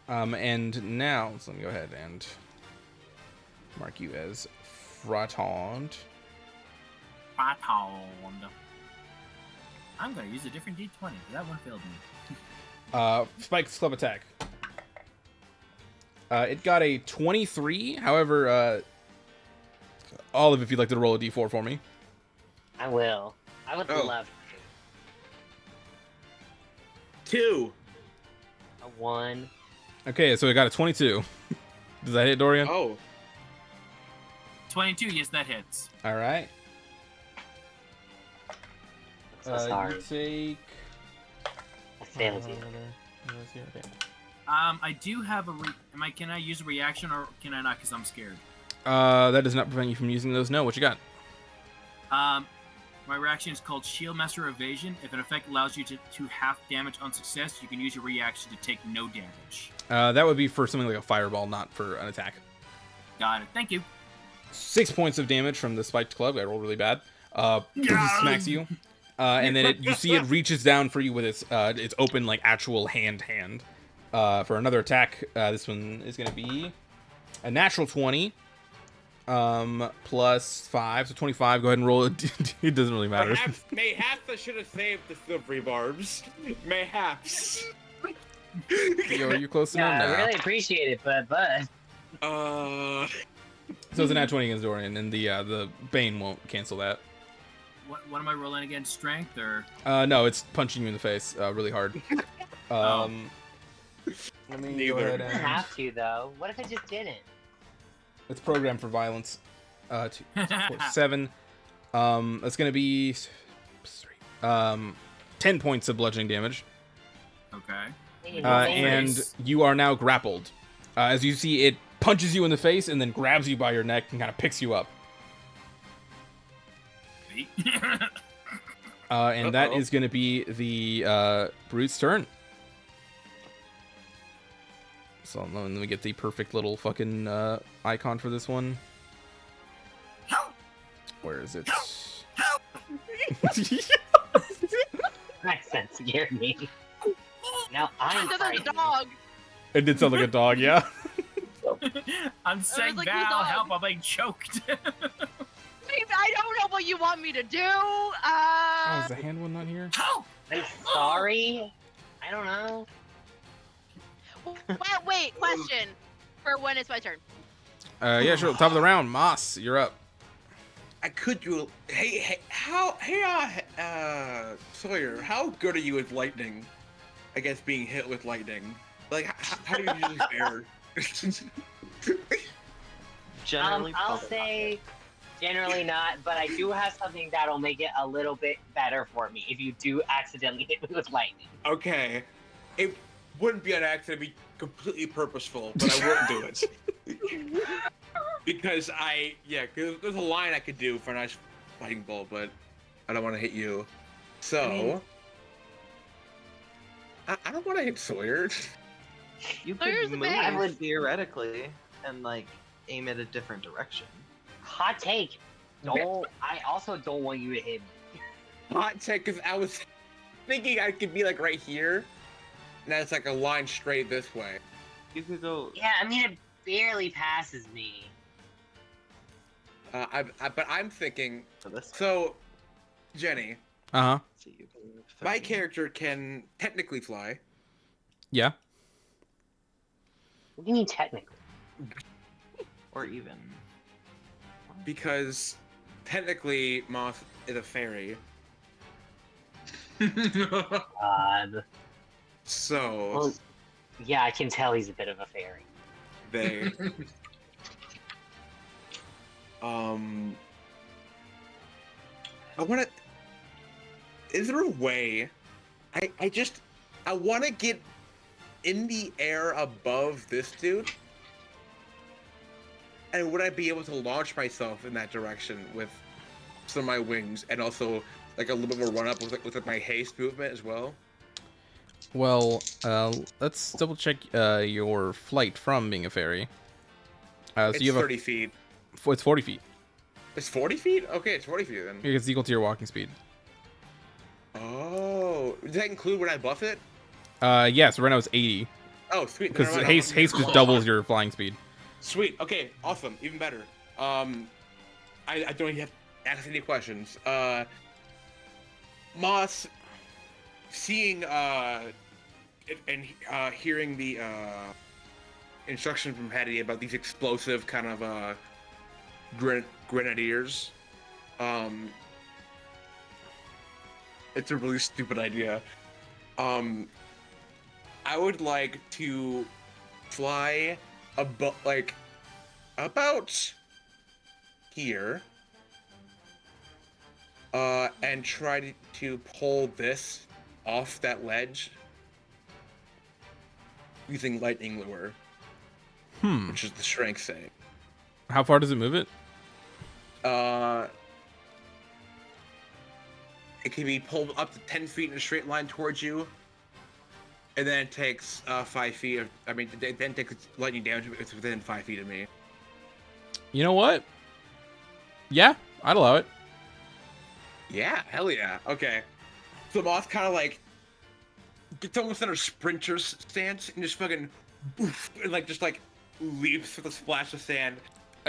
And now, so let me go ahead and mark you as Fratond. Fratond. I'm gonna use a different D20, because that one failed me. Spike's club attack. It got a 23. However, Olive, if you'd like to roll a d4 for me. I will. I would Oh. love 2. a 1. Okay, so it got a 22. Does that hit, Dorian? Oh. 22, yes, that hits. All right. I'm so sorry. You take. I failed you. Okay. I do have a can I use a reaction or can I not? Because I'm scared. That does not prevent you from using those. No, what you got? My reaction is called Shield Master Evasion. If an effect allows you to half damage on success, you can use your reaction to take no damage. That would be for something like a fireball, not for an attack. Got it. Thank you. 6 points of damage from the spiked club. I rolled really bad. Smacks you. And then you see it reaches down for you with its open, like, actual hand. For another attack, this one is going to be a natural 20. Plus 5, so 25. Go ahead and roll it. It doesn't really matter. Mayhaps I should have saved the silvery barbs. Mayhaps. Yo, are you close enough? Yeah, I No. really appreciate it, but So it's a nat 20 against Dorian, and the Bane won't cancel that. What am I rolling against? Strength or? No, it's punching you in the face really hard. Let me Neither. go ahead I and... have to though. What if I just didn't? It's programmed for violence. 2, 4, 7. That's gonna be 10 points of bludgeoning damage. Okay. And you are now grappled. As you see, it punches you in the face and then grabs you by your neck and kind of picks you up. And that is going to be the Brute's turn. So let me get the perfect little fucking icon for this one. Where is it? Accent scared me. Now I'm It sounds like a frightened. dog. It did sound like a dog, yeah. I'm saying, like, you Val, dog. help! I'm being choked. I don't know what you want me to do. Oh, is the hand one not here? I'm sorry. I don't know. Well, wait. Question for when it's my turn. Yeah, sure. Top of the round, Moss, you're up. I could do. Hey, Sawyer, how good are you with lightning? I guess being hit with lightning. Like, how do you usually fare? Generally, I'll probably say generally not, but I do have something that'll make it a little bit better for me if you do accidentally hit me with lightning. Okay, it wouldn't be an accident; it'd be completely purposeful, but I wouldn't do it. Because there's a line I could do for a nice fighting ball, but I don't want to hit you. So, I don't want to hit Sawyer. You There's could the move bag. theoretically and like aim at a different direction. Hot take. I also don't want you to hit me. Hot take, because I was thinking I could be like right here, and that's like a line straight this way. You could go. Yeah, I mean it barely passes me. But I'm thinking. For this. So, Jenny, Uh-huh. So you can move my 30. character can technically fly. Yeah. What do you mean technically? Or even. Because technically Moth is a fairy. God. So Well, yeah, I can tell he's a bit of a fairy. they I wanna is there a way I wanna get in the air above this dude? And would I be able to launch myself in that direction with some of my wings and also like a little bit of a run up with my haste movement as well? Well, let's double check your flight from being a fairy. So It's you have 30 feet. It's 40 feet. It's 40 feet? Okay, it's 40 feet then. It's equal to your walking speed. Oh, does that include when I buff it? Yeah, so right now it's 80. Oh, sweet. Because Never mind, haste just doubles your flying speed. Sweet. Okay. Awesome. Even better. I don't even have to ask any questions. Moss, seeing and hearing the instruction from Hetty about these explosive kind of grenadiers. It's a really stupid idea. I would like to fly about here, and try to pull this off that ledge using lightning lure, which is the strength save. How far does it move it? It can be pulled up to 10 feet in a straight line towards you, and then it takes 5 feet of. I mean, it then takes lightning damage if it's within 5 feet of me. You know what? Yeah, I'd allow it. Yeah, hell yeah. Okay. So Moss kind of like gets almost in a sprinter stance and just fucking oof, and just leaps with a splash of sand.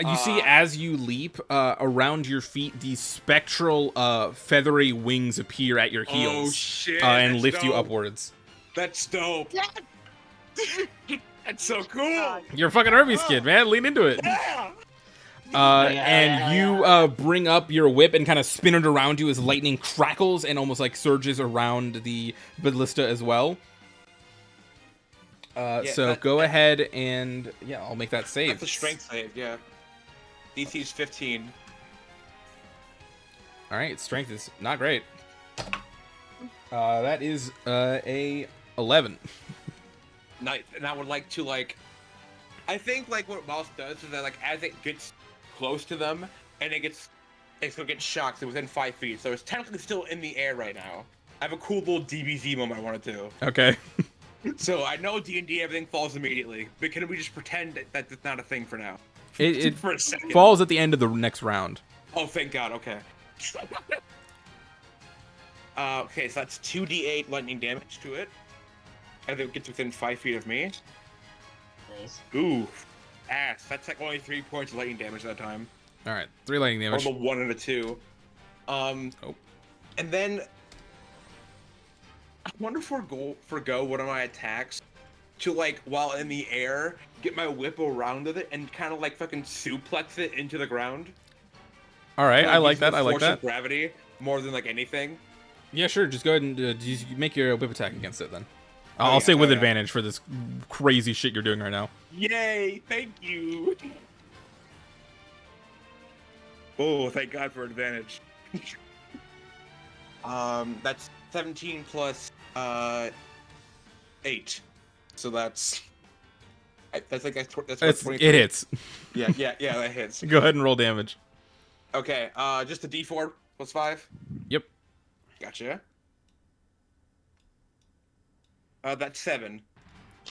You see, as you leap, around your feet, these spectral, feathery wings appear at your heels. Oh shit! And lift you dope. upwards. That's dope. That's so cool. You're a fucking Hermes kid, man. Lean into it. Yeah. And you bring up your whip and kind of spin it around you as lightning crackles and almost like surges around the ballista as well. So go ahead and I'll make that save. That's a strength save, yeah. DC's 15. All right, strength is not great. That is a 11. Nice. And I would like to I think what Mouse does is that as it gets close to them and it's gonna get shocked. So within 5 feet, so it's technically still in the air right now. I have a cool little DBZ moment I want to do. Okay. So I know D&D everything falls immediately, but can we just pretend that that's not a thing for now? It for a second. falls at the end of the next round. Oh, thank God. Okay. Okay, so that's 2d8 lightning damage to it. As it gets within 5 feet of me. Nice. Ooh, ass. That's only 3 points of lightning damage that time. All right, 3 lightning damage. Or the 1 and a 2. And then I wonder if forgo one of my attacks to while in the air, get my whip around with it and kind of fucking suplex it into the ground. All right, I like that. I like Force that. of gravity more than anything. Yeah, sure. Just go ahead and just make your whip attack against it then. I'll say with advantage for this crazy shit you're doing right now. Yay! Thank you. Oh, thank God for advantage. That's 17 plus 8. So that's that's 23. It hits. Yeah, that hits. Go ahead and roll damage. Okay, just a D4 plus 5. Yep. Gotcha. That's 7.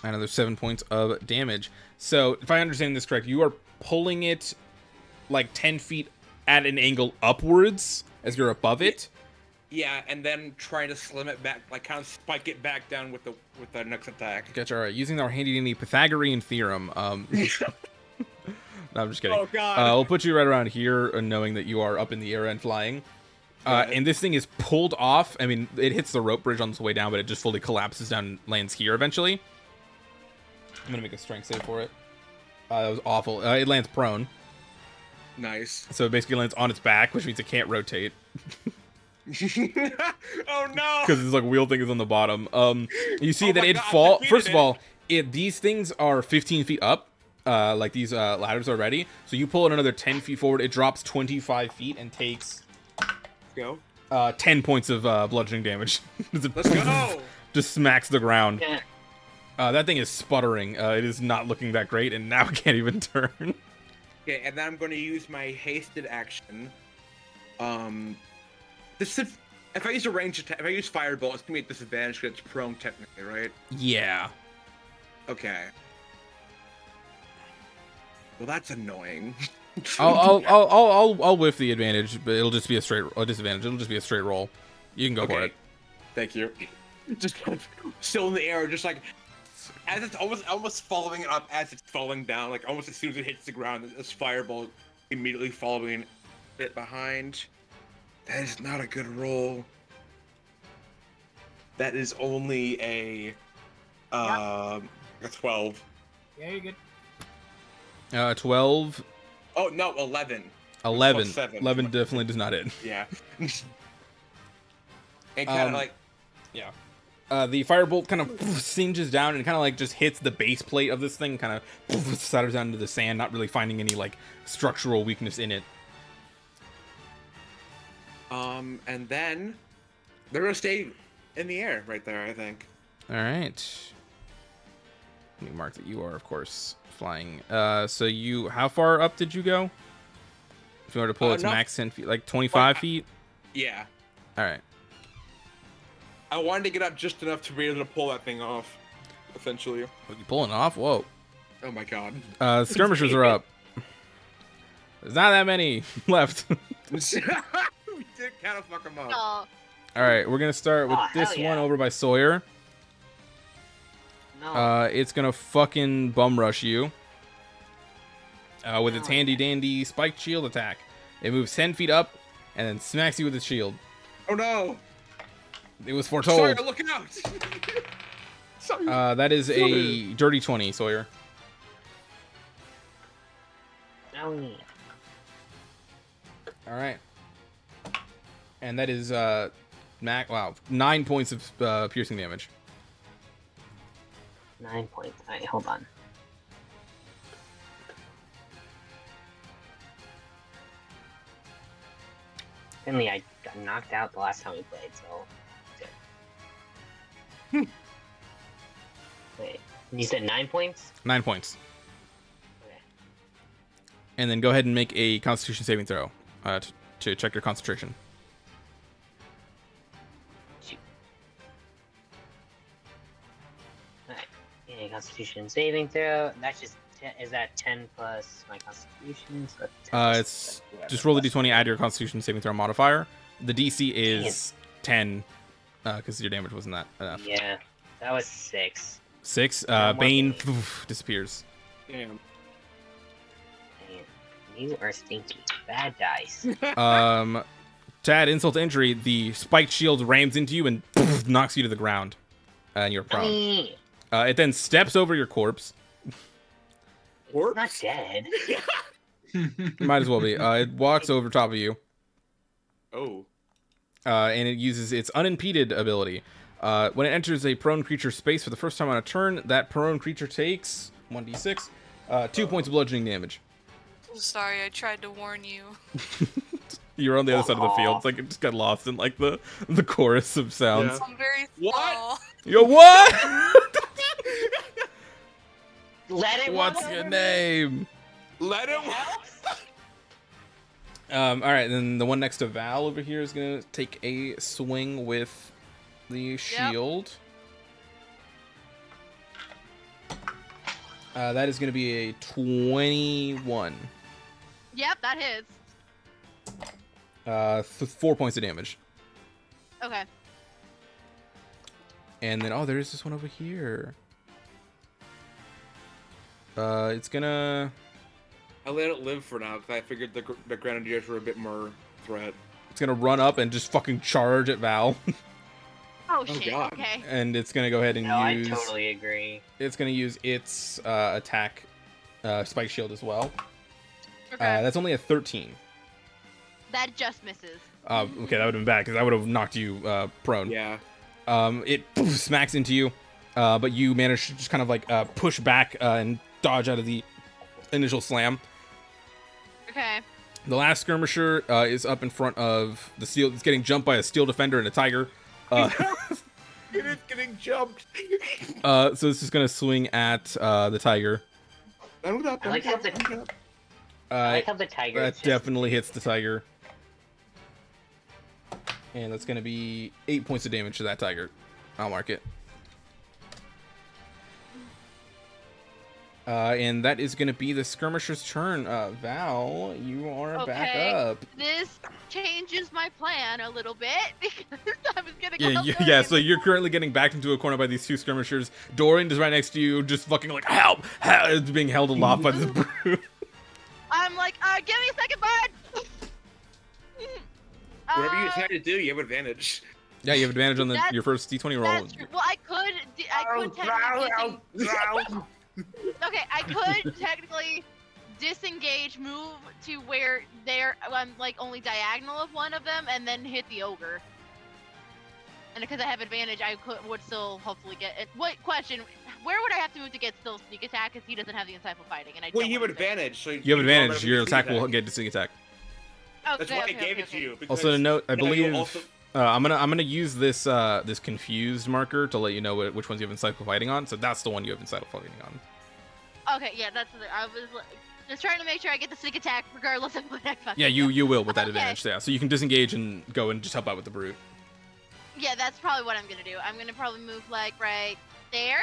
Another 7 points of damage. So, if I understand this correct, you are pulling it 10 feet at an angle upwards as you're above it. Yeah, and then trying to slim it back, kind of spike it back down with the next attack. Gotcha. All right. Using our handy-dandy Pythagorean theorem. No, I'm just kidding. Oh God. We'll put you right around here, knowing that you are up in the air and flying. And this thing is pulled off. I mean, it hits the rope bridge on its way down, but it just fully collapses down and lands here eventually. I'm gonna make a strength save for it. That was awful. It lands prone. Nice. So it basically lands on its back, which means it can't rotate. Oh no! Because this wheel thing is on the bottom. You see that my it God, fall. defeated First of it. all, these things are 15 feet up, these ladders already. So you pull it another 10 feet forward, it drops 25 feet and takes Go. 10 points of bludgeoning damage. Let's go. Just smacks the ground. Yeah. That thing is sputtering. It is not looking that great, and now it can't even turn. Okay, and then I'm going to use my hasted action. If I use a range attack, if I use Firebolt, it's going to be at disadvantage because it's prone technically, right? Yeah. Okay. Well, that's annoying. I'll whiff the advantage, but it'll just be a straight disadvantage. It'll just be a straight roll. You can go for it. Thank you. just kind of still in the air, just like as it's almost following it up as it's falling down, like almost as soon as it hits the ground, this fireball immediately following it behind. That is not a good roll. That is only a 12. Yeah, you're good. 12. Oh no, 11. 11. Plus 7. 11 definitely does not hit. Yeah. And kind of like, Yeah. The firebolt kind of singes down and kind of like just hits the base plate of this thing, kind of scatters down into the sand, not really finding any like structural weakness in it. and then they're gonna stay in the air right there, I think. All right. Let me mark that you are, of course, flying. So you, how far up did you go? If you were to pull it to max 10 feet, like 25 feet? Yeah. All right. I wanted to get up just enough to be able to pull that thing off, essentially. Oh, you pulling off? Whoa. Oh my god. Skirmishers are up. There's not that many left. We did kind of fuck them up. Oh, All right, we're gonna start with Oh, hell this yeah. one over by Sawyer. No. It's gonna fucking bum rush you. With its Oh, handy dandy spiked shield attack. It moves 10 feet up and then smacks you with its shield. Oh no! It was Sorry, foretold. looking out! Sorry. That is a Sorry. dirty 20, Sawyer. No. All right. And that is 9 points of piercing damage. 9 points. Alright, hold on. Apparently, I got knocked out the last time we played, so. Good. Wait, you said 9 points? 9 points. Okay. And then go ahead and make a Constitution saving throw to check your concentration. Shoot. Alright. Yeah, Constitution saving throw. That's just. Is that 10 plus my Constitution? So that's 10 plus It's whatever just roll the plus- d20, add your Constitution saving throw modifier. The DC is 10 because your damage wasn't that enough. Yeah, that was 6. 6. One more Bane thing. disappears. Damn. Man, you are stinky. Bad dice. To add insult to injury, the spiked shield rams into you and knocks you to the ground, and you're prone. It's It then steps over your corpse. not dead. Might as well be. It walks over top of you, Oh. and it uses its unimpeded ability. When it enters a prone creature space for the first time on a turn, that prone creature takes 1d6, 2 points of bludgeoning damage. Sorry, I tried to warn you. You're on the other side of the field. It's like it just got lost in like the chorus of sounds. Yeah. I'm very What? small. Yo, what? Let it. What's walk your over name? Let him. All right, then the one next to Val over here is gonna take a swing with the shield. That is gonna be a 21. yep, that hits. 4 points of damage. Okay. And then, there is this one over here. It's gonna... I let it live for now because I figured the Grenadiers were a bit more threat. It's gonna run up and just fucking charge at Val. Oh shit. God. Okay. And it's gonna go ahead and No, use... I totally agree. It's gonna use its attack spike shield as well. Okay. That's only a 13. That just misses. Okay, that would have been bad because I would have knocked you prone. Yeah. It smacks into you, but you manage to just kind of like push back and dodge out of the initial slam. Okay. The last skirmisher is up in front of the steel. It's getting jumped by a steel defender and a tiger. It is getting jumped. So it's just gonna swing at the tiger. I like how the tiger. That is just- definitely hits the tiger. And that's gonna be 8 points of damage to that tiger. I'll mark it. And that is going to be the skirmisher's turn. Val, you are back Okay. up. This changes my plan a little bit because I was gonna go. Yeah, help yeah. Dorian So you're currently getting backed into a corner by these two skirmishers. Dorian is right next to you, just fucking like, help! Help! It's being held aloft by this brute. I'm like, give me a second, bud. Whatever you decide to do, you have advantage. Yeah, you have advantage on That's- your first d20 roll. That's true. Well, I could technically. Okay, I could technically disengage, move to where I'm like only diagonal of one of them, and then hit the ogre. And because I have advantage, I would still hopefully get it. What question? Where would I have to move to get still sneak attack? Because he doesn't have the insightful fighting, and I. Well, don't you have want to advantage, so You have advantage. Your automatically attack will sneak get to sneak attack. Okay, That's why okay, I gave okay, it to okay. you. Also to note, I then you'll believe also- I'm gonna use this this confused marker to let you know which ones you have insightful fighting on. So that's the one you have insightful fighting on. Okay, yeah, that's. I was just trying to make sure I get the sneak attack regardless of what I fucking. Yeah, you will with that Okay. advantage. Yeah, so you can disengage and go and just help out with the brute. Yeah, that's probably what I'm gonna do. I'm gonna probably move like right there.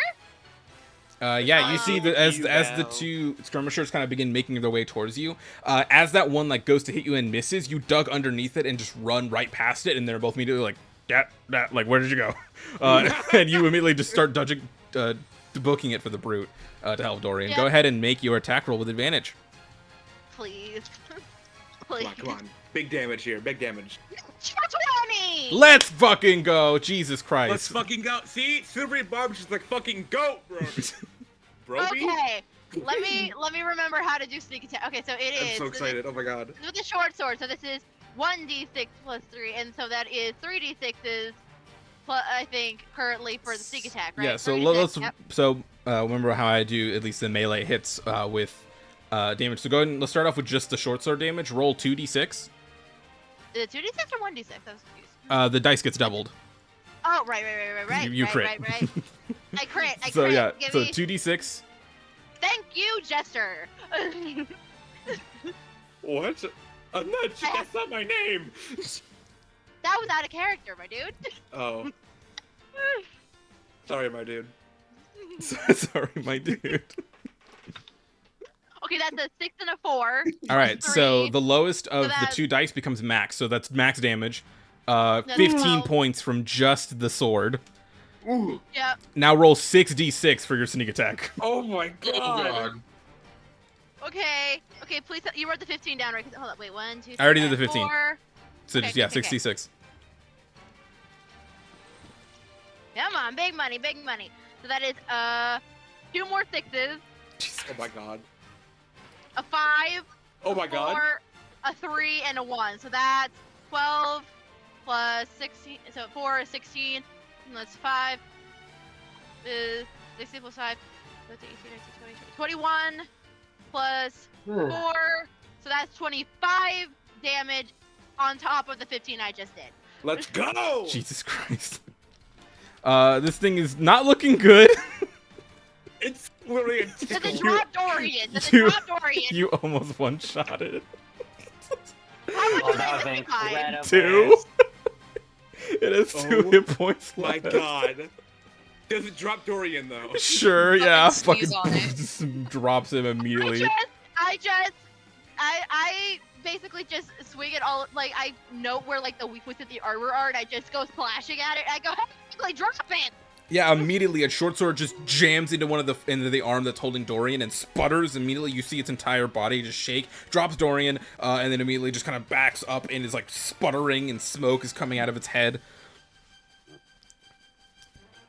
Yeah, you see that as You the know. two skirmishers kind of begin making their way towards you. As that one like goes to hit you and misses, you dug underneath it and just run right past it, and they're both immediately like, that, like, where did you go? And you immediately just start booking it for the brute to help Dorian. Yeah. Go ahead and make your attack roll with advantage. Please. Please. Come on. Big damage here. Big damage. 20! Let's fucking go! Jesus Christ! Let's fucking go. See? Silvery Barb's just like fucking go, bro. Broby? Okay. Let me remember how to do sneak attack. Okay, so it I'm is. so excited. Oh my god. This is with the short sword, so this is 1d6 plus 3, and so that is 3d6s plus, I think, currently for the sneak attack, right? Yeah, so 3d6, let's yep. remember how I do at least the melee hits with damage. So go ahead and let's start off with just the short sword damage. Roll 2d6. Is it 2d6 or 1d6? I was confused. The dice gets doubled. Oh, right. You crit. Right. I crit. So yeah, Give so me... 2d6. Thank you, Jester. What? I'm not. That's not my name. That was out of character, my dude. Oh. Sorry, my dude. Sorry, my dude. Okay, that's a 6 and a 4. All right, so 3. the lowest of the that's- 2 dice becomes max, so that's max damage. That's 15 12. points from just the sword. Ooh. Yep. Now roll 6d6 for your sneak attack. Oh my Oh god. god. Okay, please. You wrote the 15 down, right? 'Cause- hold on, wait. 1, 2, 3. I already did the 15. 4. So Okay, just yeah, okay. 6d6. Come on, big money. So that is 2 more 6s, Oh my god. a 5, Oh my god. 4, a 3, and a 1. So that's 12 plus 16. So 4 is 16. And that's 5 is 16 plus 5. That's 18, 19, 20, 21 plus 4. So that's 25 damage on top of the 15 I just did. Let's go. Jesus Christ. This thing is not looking good. It's literally a Does it tickle. drop Dorian? Does you- it drop Dorian? You almost one-shot it. How much Oh, is that it was signified? incredible. 2. It has 2 Oh hit points My left. god. Does it drop Dorian though? Sure, yeah. Fucking Fucking sneeze on it. just drops him immediately. I basically just swing it all, like, I note where, like, the weak points of the armor are, and I just go slashing at it, and I go, hey, quickly, drop it! Yeah, immediately a short sword just jams into into the arm that's holding Dorian and sputters. Immediately you see its entire body just shake, drops Dorian, and then immediately just kind of backs up and is like sputtering and smoke is coming out of its head.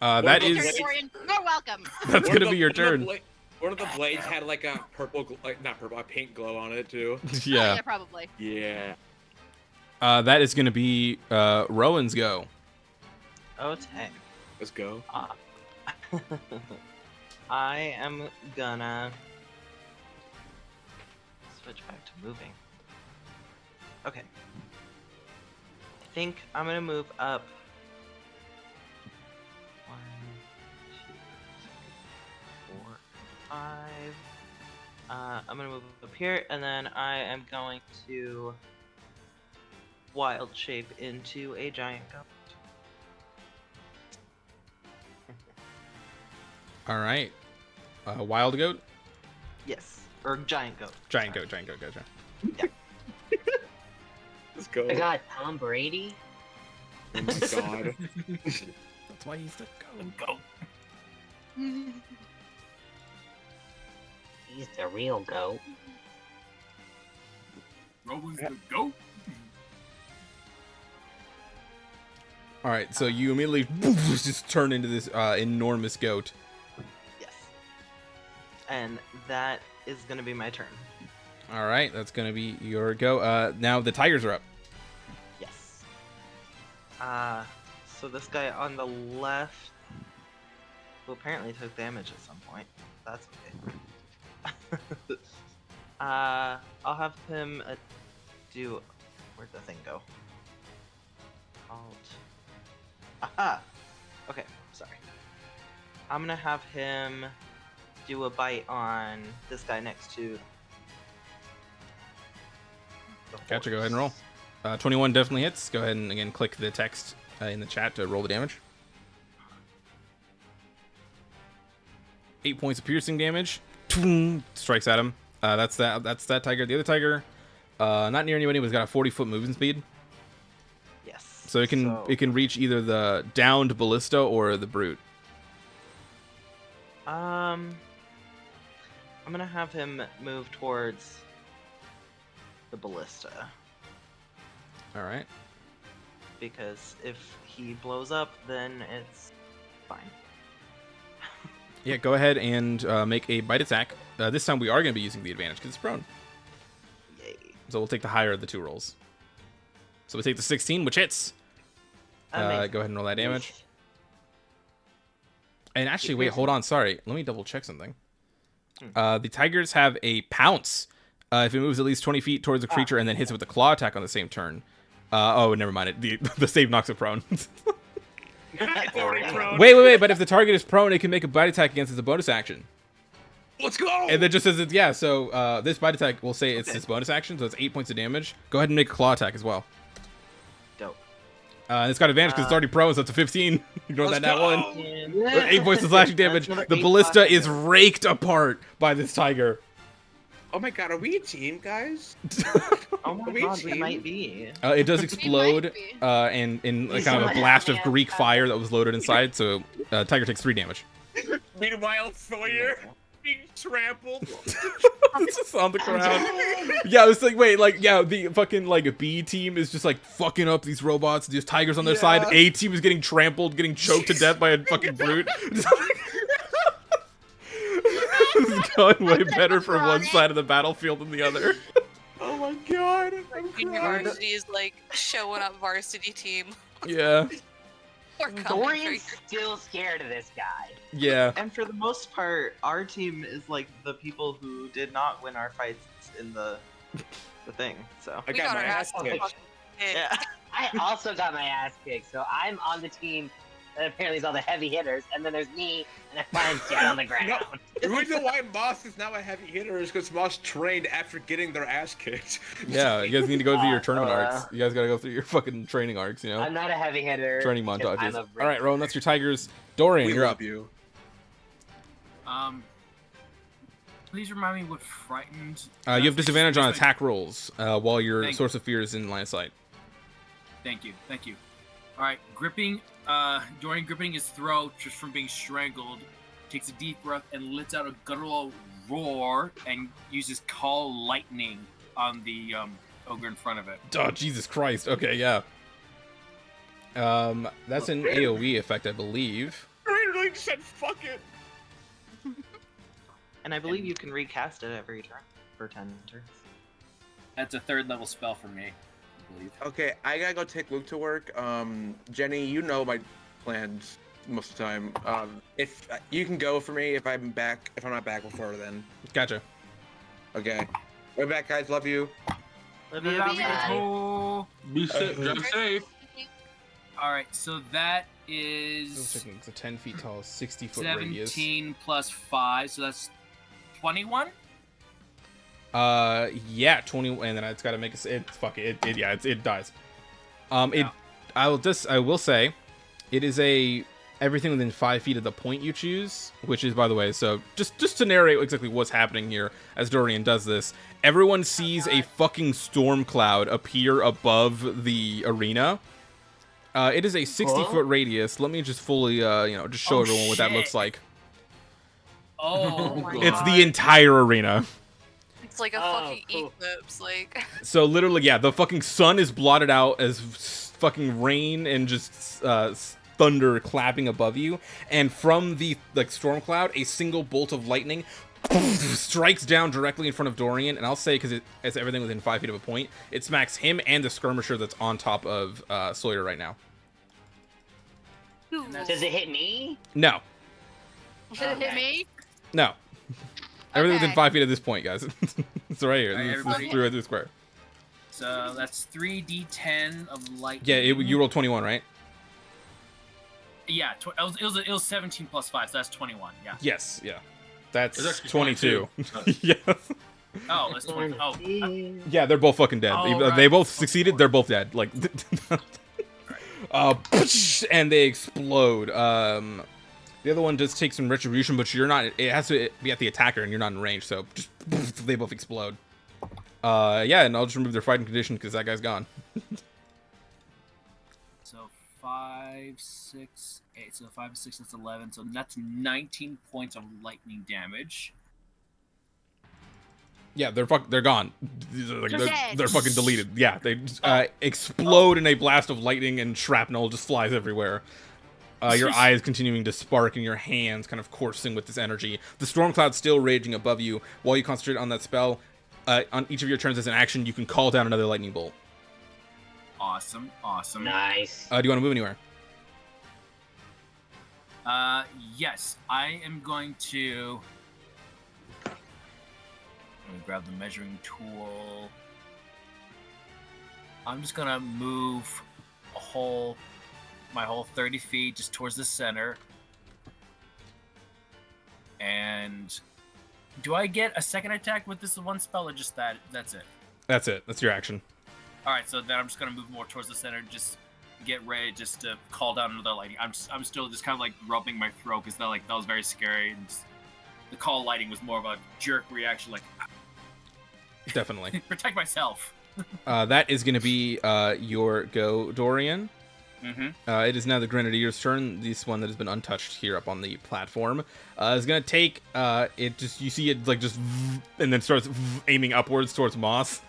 That Your is turn, Dorian. You're welcome. that's gonna be your turn. One of the blades had like a purple, like not purple, a pink glow on it too. Yeah. Yeah, probably. Yeah. That is gonna be Rowan's go. Okay. Let's go. I am gonna switch back to moving. Okay. I think I'm gonna move up. 1, 2, 3, 4, 5. I'm gonna move up here, and then I am going to wild shape into a giant goat. All right. Wild goat. Yes. Or giant goat. Giant goat, gotcha. Let's go. I got Tom Brady. Oh my god. That's why he's the goat. He's the real goat. Rowan's the goat. All right, so you immediately just turn into this enormous goat. Yes. And that is gonna be my turn. All right, that's gonna be your go. Now the tigers are up. Yes. So this guy on the left, who apparently took damage at some point. That's okay. I'll have him do. Where'd the thing go? Alt. Aha! Okay, sorry. I'm gonna have him do a bite on this guy next to. The Gotcha. Go ahead and horse. roll. 21 definitely hits. Go ahead and again click the text in the chat to roll the damage. 8 points of piercing damage. Strikes at him. That's that tiger. The other tiger, not near anybody, but has got a 40-foot moving speed. Yes. So it can reach either the downed ballista or the brute. I'm gonna have him move towards the ballista All right. because if he blows up, then it's fine. Yeah, go ahead and make a bite attack. This time we are going to be using the advantage because it's prone. Yay. So we'll take the higher of the two rolls. So we take the 16, which hits. Go Amazing. ahead and roll that damage. And actually, wait, hold on. Sorry. Let me double check something. The tigers have a pounce. If it moves at least 20 feet towards a creature and then hits it with a claw attack on the same turn. Oh, never mind. The save knocks it prone. It's already prone. Wait. But if the target is prone, it can make a bite attack against it as a bonus action. Let's go. And then just says it's, yeah, so this bite attack, we'll say it's this bonus action, so it's 8 points of damage. Go ahead and make a claw attack as well. Dope. And it's got advantage because it's already prone, so it's a 15. Ignore Let's that go. one. And 8 points of slashing damage. another The 8 ballista slashing is damage. raked apart by this tiger. Oh my god, are we a team, guys? Oh my We god, we team? might be. It does explode be. and in kind of a blast of Greek fire that was loaded inside, so tiger takes 3 damage. Meanwhile, Sawyer being trampled. It's just on the ground. Yeah, it's like, wait, like, yeah, the fucking, like, B team is just, like, fucking up these robots. There's tigers on their side. A team is getting trampled, getting choked to death by a fucking brute. This is going way better for one side of the battlefield than the other. Oh my god. I'm Junior crying. varsity is like showing up varsity team. Yeah, We're coming for Dorian's you. still scared of this guy. yeah. And for the most part, our team is like the people who did not win our fights in the thing. So I We got my our ass fucking kicked. kicked. yeah. I also got my ass kicked, so I'm on the team that apparently is all the heavy hitters, and then there's me, and I find down on the ground. No, the reason why Moss is now a heavy hitter is because Moss trained after getting their ass kicked. Yeah, you guys need to go through your tournament Oh, arcs. You guys gotta go through your fucking training arcs, you know? I'm not a heavy hitter. Training because montages. I'm a All right, Rowan, that's your tigers. Dorian, We you're love up. you. Please remind me what frightened. You have disadvantage on attack rolls while your Thank source of fear is in line of sight. Thank you. All right, gripping. Dorian gripping his throat just from being strangled, takes a deep breath and lets out a guttural roar and uses call lightning on the ogre in front of it. Oh, Jesus Christ. Okay, yeah. That's an AoE effect, I believe. I really said fuck it. And I believe you can recast it every turn for 10 turns. That's a 3rd level spell for me, I believe. Okay, I gotta go take Luke to work. Jenny, you know my plans most of the time. If you can go for me if I'm back, if I'm not back before then. Gotcha. Okay. We're back, guys. Love you. Love you, Bye. bye. Oh. Be safe, drive safe. All right, so that Double is checking. It's a 10 feet tall, 60-foot radius. 17 plus 5, so that's 21. Yeah, 20, and then it's got to make a. Fuck it. It dies. Yeah. I will say, it is a everything within 5 feet of the point you choose, which is, by the way, so just to narrate exactly what's happening here as Dorian does this, everyone sees a fucking storm cloud appear above the arena. It is a 60-foot radius. Let me just fully, just show everyone what that looks like. Oh my It's god. the entire arena. It's like a fucking eclipse, like. So literally, yeah, the fucking sun is blotted out as fucking rain and just thunder clapping above you, and from the storm cloud, a single bolt of lightning strikes down directly in front of Dorian, and I'll say, because it's everything within 5 feet of a point, it smacks him and the skirmisher that's on top of Sawyer right now. Does it hit me? No. Did it hit me? No. Everything within Okay. 5 feet at this point, guys. It's right here. Alright, This is everybody. through the square. So that's 3d10 of lightning. Yeah, you rolled 21, right? Yeah, it was 17 plus 5, so that's 21. Yeah. Yes, yeah. That's It's actually 22. 22. Yes. Oh, that's 20. Oh, Yeah, they're both fucking dead. Oh, They right. both succeeded. They're both dead. Like, and they explode. The other one does take some retribution, but you're not. It has to be at the attacker, and you're not in range. So just they both explode. Yeah, and I'll just remove their fighting condition because that guy's gone. so 5, 6, 8. So 5 and 6, that's 11. So that's 19 points of lightning damage. Yeah, they're gone. They're dead. they're fucking deleted. Yeah, they explode in a blast of lightning, and shrapnel just flies everywhere. Your eyes continuing to spark, and your hands kind of coursing with this energy. The storm cloud's still raging above you. While you concentrate on that spell, on each of your turns as an action, you can call down another lightning bolt. Awesome, awesome. Nice. Do you want to move anywhere? Yes, I am going to. Let me grab the measuring tool. I'm just gonna move my whole 30 feet just towards the center. And do I get a second attack with this one spell, or just that? That's it. That's it. That's your action. All right, so then I'm just gonna move more towards the center, just get ready, just to call down another lightning. I'm still just kind of like rubbing my throat because that was very scary, and the call lightning was more of a jerk reaction, like Definitely. protect myself. That is going to be your go, Dorian. Mm-hmm. It is now the Grenadier's turn. This one that has been untouched here up on the platform is going to take it. Just you see it like just and then starts aiming upwards towards Moss.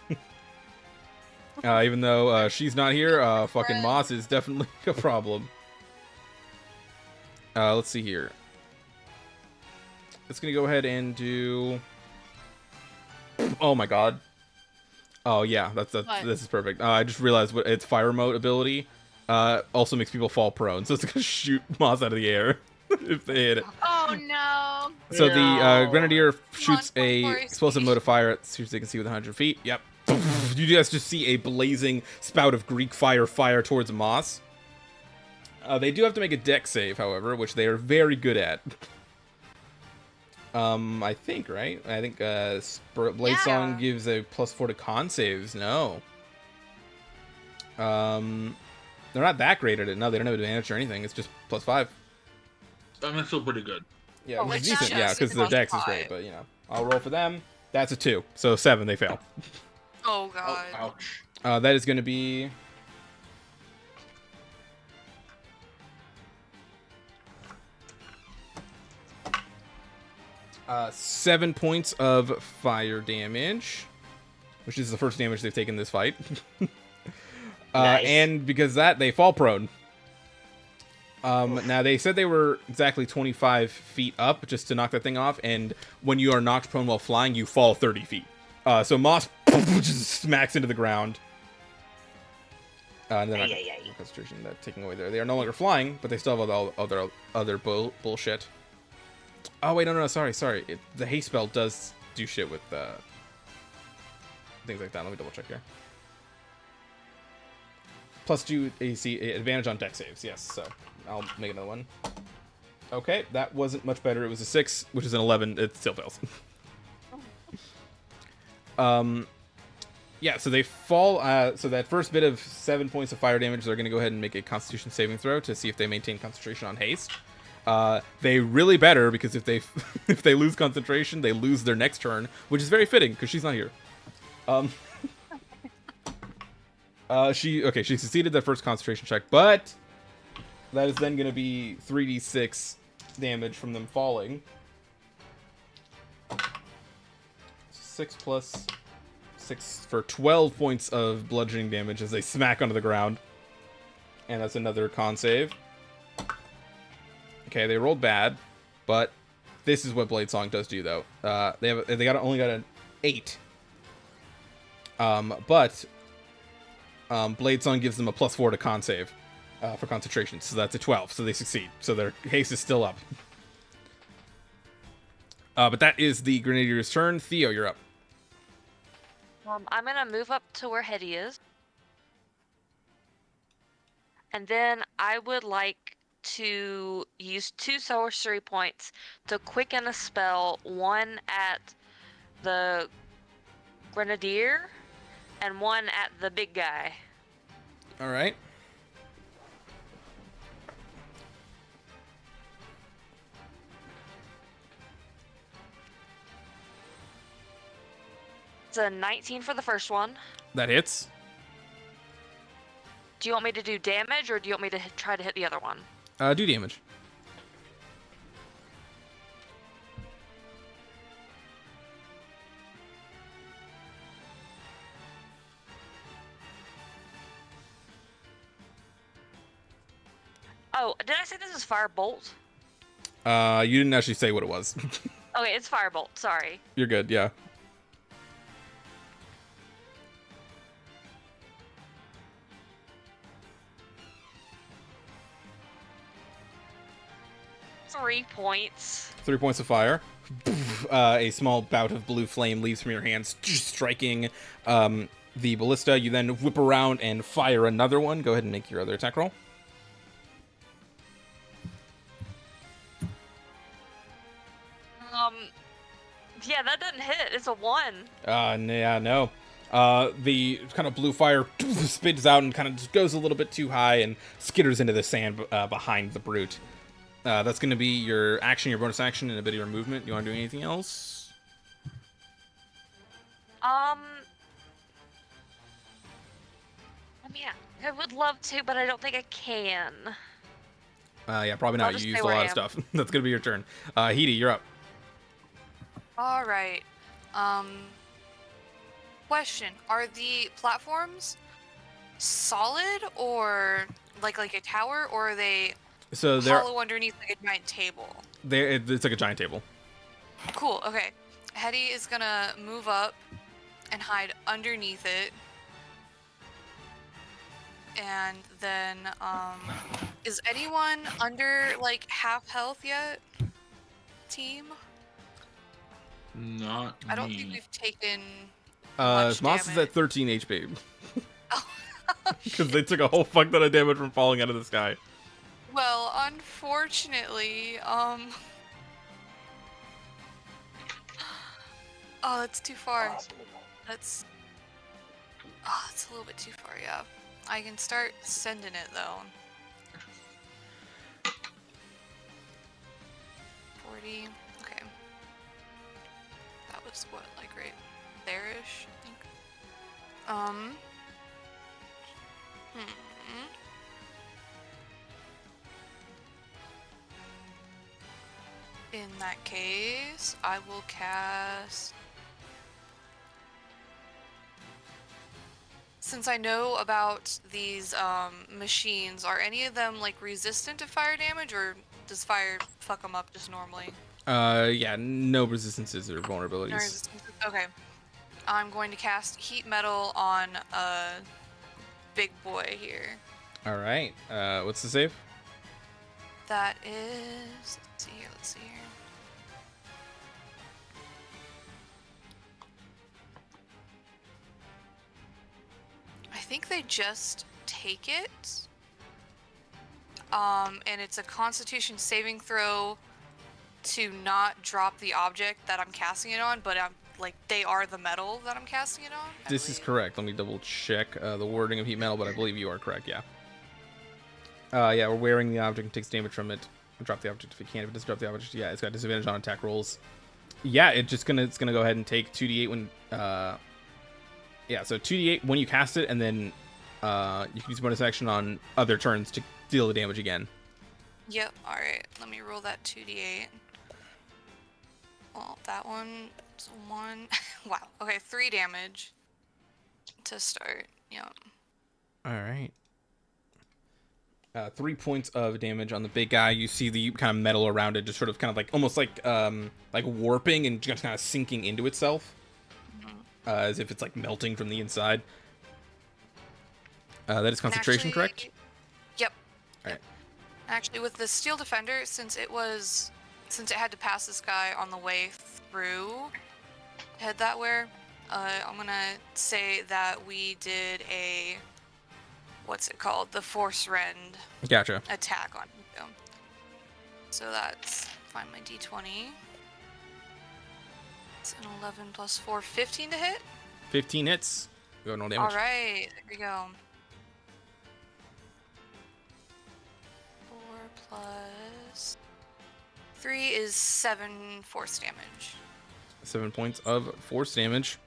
Even though she's not here, fucking Moss is definitely a problem. Let's see here. It's going to go ahead and do. Oh my god. Oh yeah, this is perfect. I just realized what its fire mode ability also makes people fall prone, so it's gonna shoot Moss out of the air if they hit it. Oh no. So the No. Grenadier shoots Come on, a 24 explosive HP. mode of fire at as they can see with 100 feet. Yep. You guys just see a blazing spout of Greek fire towards Moss. They do have to make a dex save, however, which they are very good at. I think, right? I think Blade Song Yeah. gives a +4 to con saves. No. They're not that great at it. No, they don't have advantage or anything. It's just +5. I mean, it's still pretty good. Yeah, Oh, which is it's decent. Yeah, just because their dex is +5. great. But I'll roll for them. That's a 2, so 7. They fail. Oh Oh, god. ouch. That is going to be. Uh, 7 points of fire damage, which is the first damage they've taken this fight. Nice. And because of that, they fall prone. Now, they said they were exactly 25 feet up just to knock that thing off, and when you are knocked prone while flying, you fall 30 feet. So Moss just smacks into the ground. And then concentration that taking away there. They are no longer flying, but they still have all other bullshit. Oh wait, no, sorry. The haste spell does do shit with things like that. Let me double check here. +2 AC advantage on dex saves. Yes, so I'll make another one. Okay, that wasn't much better. It was a 6, which is an 11. It still fails. Yeah, so they fall. So that first bit of 7 points of fire damage, they're going to go ahead and make a Constitution saving throw to see if they maintain concentration on haste. They really better, because if they if they lose concentration, they lose their next turn, which is very fitting because she's not here. She succeeded that first concentration check, but that is then going to be 3d6 damage from them falling. 6 plus 6 for 12 points of bludgeoning damage as they smack onto the ground. And that's another con save. Okay, they rolled bad, but this is what Blade Song does to you, though. They only got an 8. But Blade Song gives them a +4 to con save for concentration, so that's a 12. So they succeed. So their haste is still up. But that is the Grenadier's turn. Theo, you're up. I'm gonna move up to where Hetty is. And then I would like to use 2 sorcery points to quicken a spell, one at the Grenadier and one at the big guy. All right. It's a 19 for the first one. That hits. Do you want me to do damage, or do you want me to try to hit the other one? Do damage. Oh, did I say this is Firebolt? You didn't actually say what it was. Okay, it's Firebolt, sorry. You're good, yeah. Three points. 3 points of fire. A small bout of blue flame leaves from your hands, striking the ballista. You then whip around and fire another one. Go ahead and make your other attack roll. Yeah, that doesn't hit. It's a 1. Yeah, no. The kind of blue fire spits out and kind of just goes a little bit too high and skitters into the sand behind the brute. That's going to be your action, your bonus action, and a bit of your movement. You want to do anything else? I mean, I would love to, but I don't think I can. Yeah, probably I'll not. just You stay used a where lot I of am. stuff. That's going to be your turn. Heidi, you're up. All right. Question: are the platforms solid or like a tower, or are they So they're hollow underneath like a giant table? it's like a giant table. Cool. Okay. Hetty is gonna move up and hide underneath it, and then is anyone under like half health yet? Team? Not I don't me. think we've taken. Moss Much is at damage. 13 HP. Oh, Because they took a whole fuck ton of damage from falling out of the sky. well, unfortunately, oh, that's too far. That's a little bit too far. Yeah, I can start sending it though. 40. Okay. That was what, like right there-ish, I think. In that case, I will cast. Since I know about these machines, are any of them like resistant to fire damage, or does fire fuck them up just normally? Yeah, no resistances or No vulnerabilities. resistance. Okay. I'm going to cast Heat Metal on a big boy here. All right. What's the save? That is. Let's see here. I think they just take it. And it's a Constitution saving throw to not drop the object that I'm casting it on, but like they are the metal that I'm casting it on? I This is believe. correct. Let me double check the wording of heat metal, but I believe you are correct. Yeah. Yeah, we're wearing the object and takes damage from it. Drop the object if it can. If it doesn't drop the object, yeah, it's got disadvantage on attack rolls. Yeah, it's gonna go ahead and take 2d8 when yeah, so 2d8 when you cast it, and then you can use bonus action on other turns to deal the damage again. Yep. All right. Let me roll that 2d8. Well, that one is 1. Wow. Okay, 3 damage to start. Yep. All right. 3 points of damage on the big guy. You see the kind of metal around it, just sort of kind of like almost like warping and just kind of sinking into itself, as if it's like melting from the inside. That is concentration, Actually, correct? Yep. All right. Actually, with the steel defender, since it had to pass this guy on the way through, head that way. I'm gonna say that we did a, what's it called? The force rend Gotcha. attack on him. So that's, find my d20. It's an 11 plus 4, 15 to hit. 15 hits. Go no damage. All right, there we go. 4 plus 3 is 7 force damage. 7 points of force damage.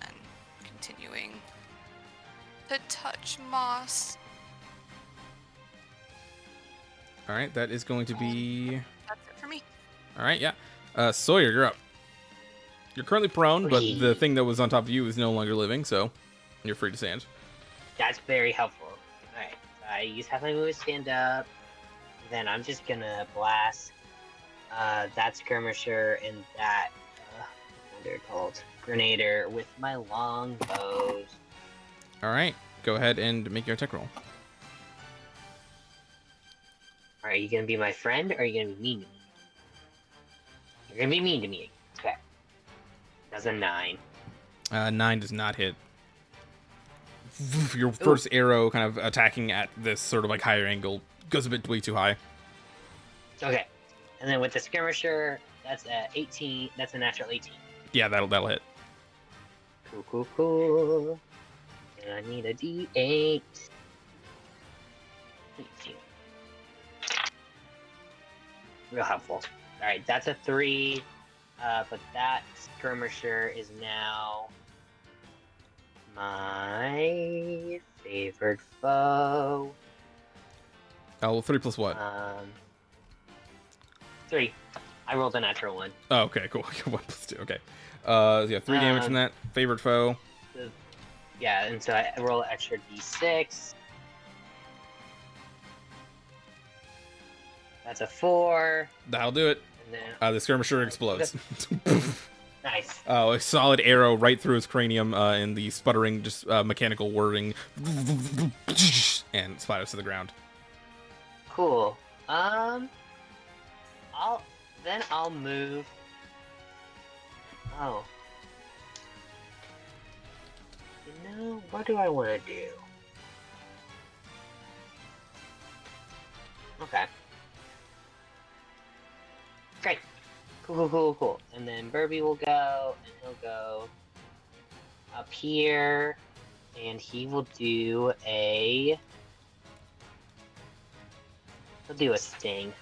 And continuing to touch moss. All right, that is going to be. That's it for me. All right, yeah. Sawyer, you're up. You're currently prone, but the thing that was on top of you is no longer living, so you're free to stand. That's very helpful. Alright, I use half my move to stand up. Then I'm just gonna blast that skirmisher and that, what they're called, grenader with my long bows. All right, go ahead and make your attack roll. Are you gonna be my friend, or are you gonna be mean to me? You're gonna be mean to me. Okay. That's a 9. 9 does not hit. Your first arrow kind of attacking at this sort of like higher angle goes a bit way too high. Okay. And then with the skirmisher, that's a 18. That's a natural 18. Yeah, that'll hit. Cool. And I need a D8. 18. Real helpful. Alright, that's a 3. But that skirmisher is now my favorite foe. Oh, well, 3 plus what? 3. I rolled a natural 1. Oh, okay, cool. 1 plus 2. Okay. Yeah, 3 damage from that favorite foe. Yeah, and so I roll an extra D6. That's a 4. That'll do it. And then The skirmisher explodes. nice. A solid arrow right through his cranium, and the sputtering, just mechanical whirring, and splatters to the ground. Cool. I'll move. Oh. You know, what do I want to do? Okay. Great. Cool. And then Burby will go, and he'll go up here, and he will do a... He'll do a sting.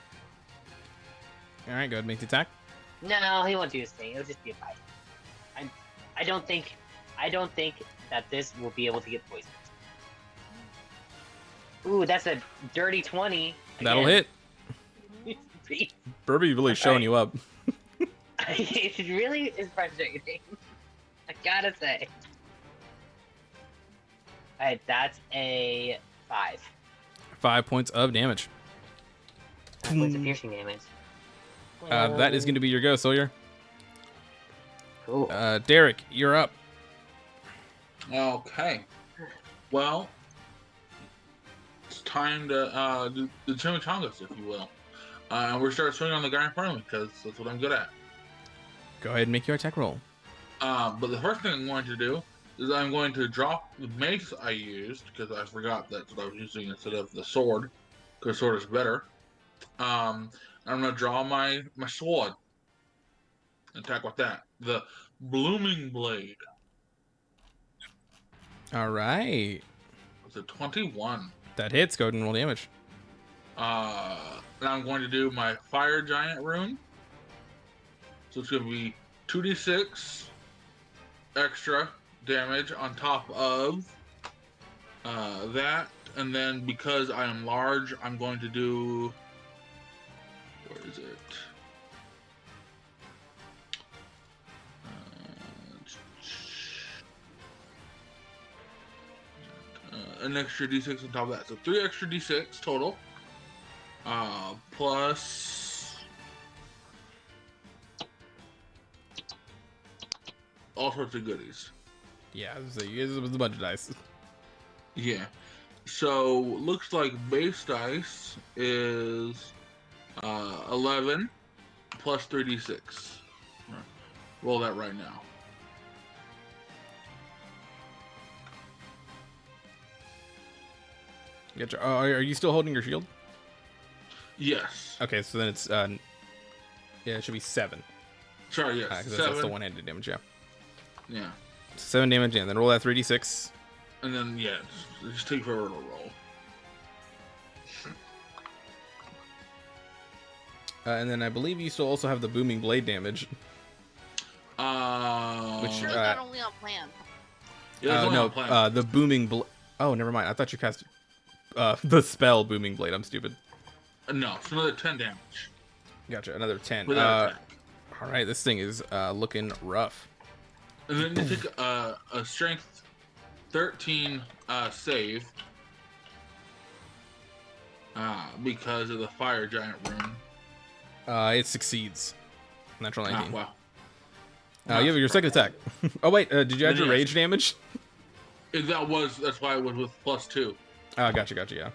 All right, go ahead and make the attack. No, he won't do a sting. It'll just be a bite. I don't think that this will be able to get poisoned. Ooh, that's a dirty 20. That'll hit. Burby really showing you up. It really is frustrating. I gotta say. Alright, that's a 5. 5 points of damage. 5 points of piercing damage. That is going to be your go, Sawyer. Cool. Derek, you're up. Okay. Well, it's time to do the chimichangas, if you will. And we're start swinging on the guy in front of me because that's what I'm good at. Go ahead and make your attack roll. But the first thing I'm going to do is I'm going to drop the mace I used because I forgot that's what I was using instead of the sword, because sword is better. I'm going to draw my sword, attack with that. The Blooming Blade. All right. It's a 21. That hits. Go ahead and roll damage. Now I'm going to do my Fire Giant rune. So it's going to be 2d6 extra damage on top of that. And then because I am large, I'm going to do... Where is it? An extra d6 on top of that. So 3 extra d6 total. Plus all sorts of goodies. Yeah, so it was a bunch of dice. Yeah. So looks like base dice is 11 plus 3d6. Roll that right now. Get your, are you still holding your shield? Yes. Okay, so then it's yeah, it should be 7. Sorry, yes. Because 7. that's the one-handed damage. Yeah. Yeah. 7 damage, and then roll that 3d6. And then yeah, just take forever to roll. And then I believe you still also have the booming blade damage. Which Sure, not only on plan. Yeah, no, the booming blade. Oh, never mind. I thought you cast the spell booming blade. I'm stupid. No, it's another 10 damage. Gotcha. Another 10. Without attack. All right, this thing is looking rough. And then you take a strength 13 save because of the Fire Giant rune. It succeeds. Natural 19. Wow. You have your second attack. Oh wait, did you add your Yes. rage damage? That's why it was with +2. Gotcha,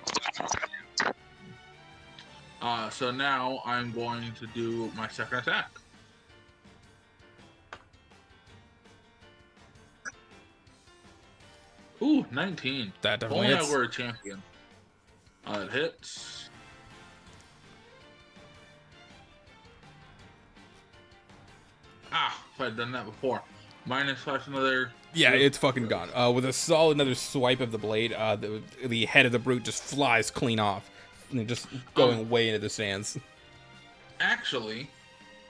yeah. So now I'm going to do my second attack. Ooh, 19. That definitely Only hits. I were a champion. It hits. If I'd done that before. -5 another. Yeah, it's fucking gone. With a solid another swipe of the blade, the head of the brute just flies clean off, and just going way into the sands. Actually,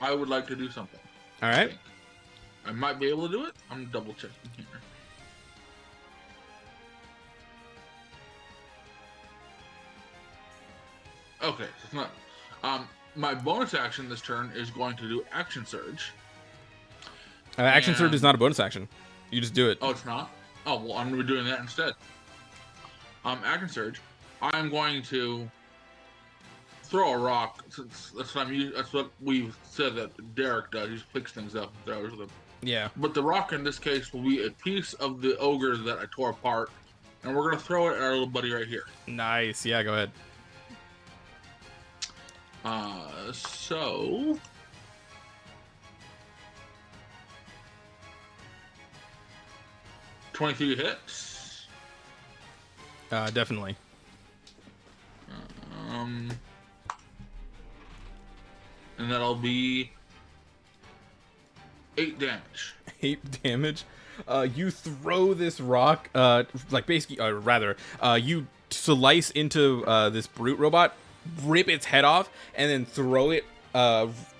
I would like to do something. All right. I might be able to do it. I'm double checking here. Okay, so it's not. My bonus action this turn is going to do Action Surge. Action surge is And- not a bonus action. You just do it. Oh, it's not? Oh, well, I'm going to be doing that instead. Action Surge. I'm going to throw a rock, since that's what we've said that Derek does. He just picks things up and throws them. Yeah. But the rock in this case will be a piece of the ogre that I tore apart, and we're going to throw it at our little buddy right here. Nice. Yeah, go ahead. So... 23 hits. Definitely. And that'll be 8 damage. 8 damage. You throw this rock, like basically, rather, you slice into this brute robot, rip its head off, and then throw it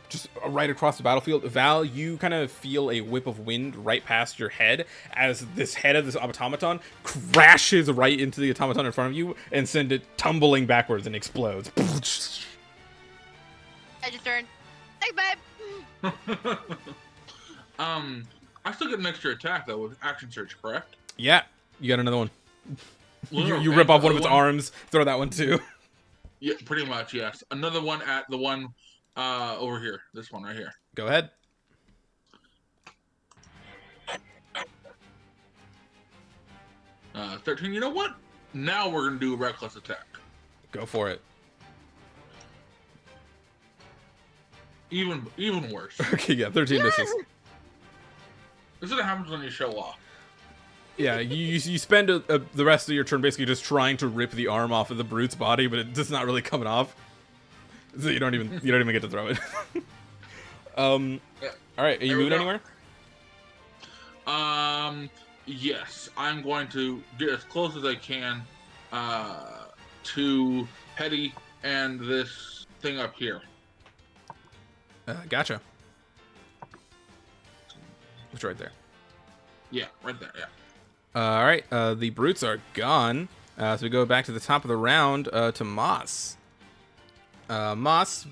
just right across the battlefield. Val, you kind of feel a whip of wind right past your head as this head of this automaton crashes right into the automaton in front of you and send it tumbling backwards and explodes. I just turned. Thanks, babe. I still get an extra attack though with Action Surge, correct? Yeah, you got another one. Well, You and rip off one of another its arms, throw that one too. Yeah, pretty much, yes. Another one at the one over here. This one right here. Go ahead. Uh, 13. You know what? Now we're gonna do a reckless attack. Go for it. Even worse. Okay, yeah, 13 misses. This is what happens when you show off. Yeah, you spend the rest of your turn basically just trying to rip the arm off of the brute's body, but it's just not really coming off. So you don't even get to throw it. All right, are you There we moving go. anywhere? Yes, I'm going to get as close as I can to Hetty and this thing up here. Gotcha. It's right there. Yeah, right there. Yeah. All right, the brutes are gone. So we go back to the top of the round to Moss. Moss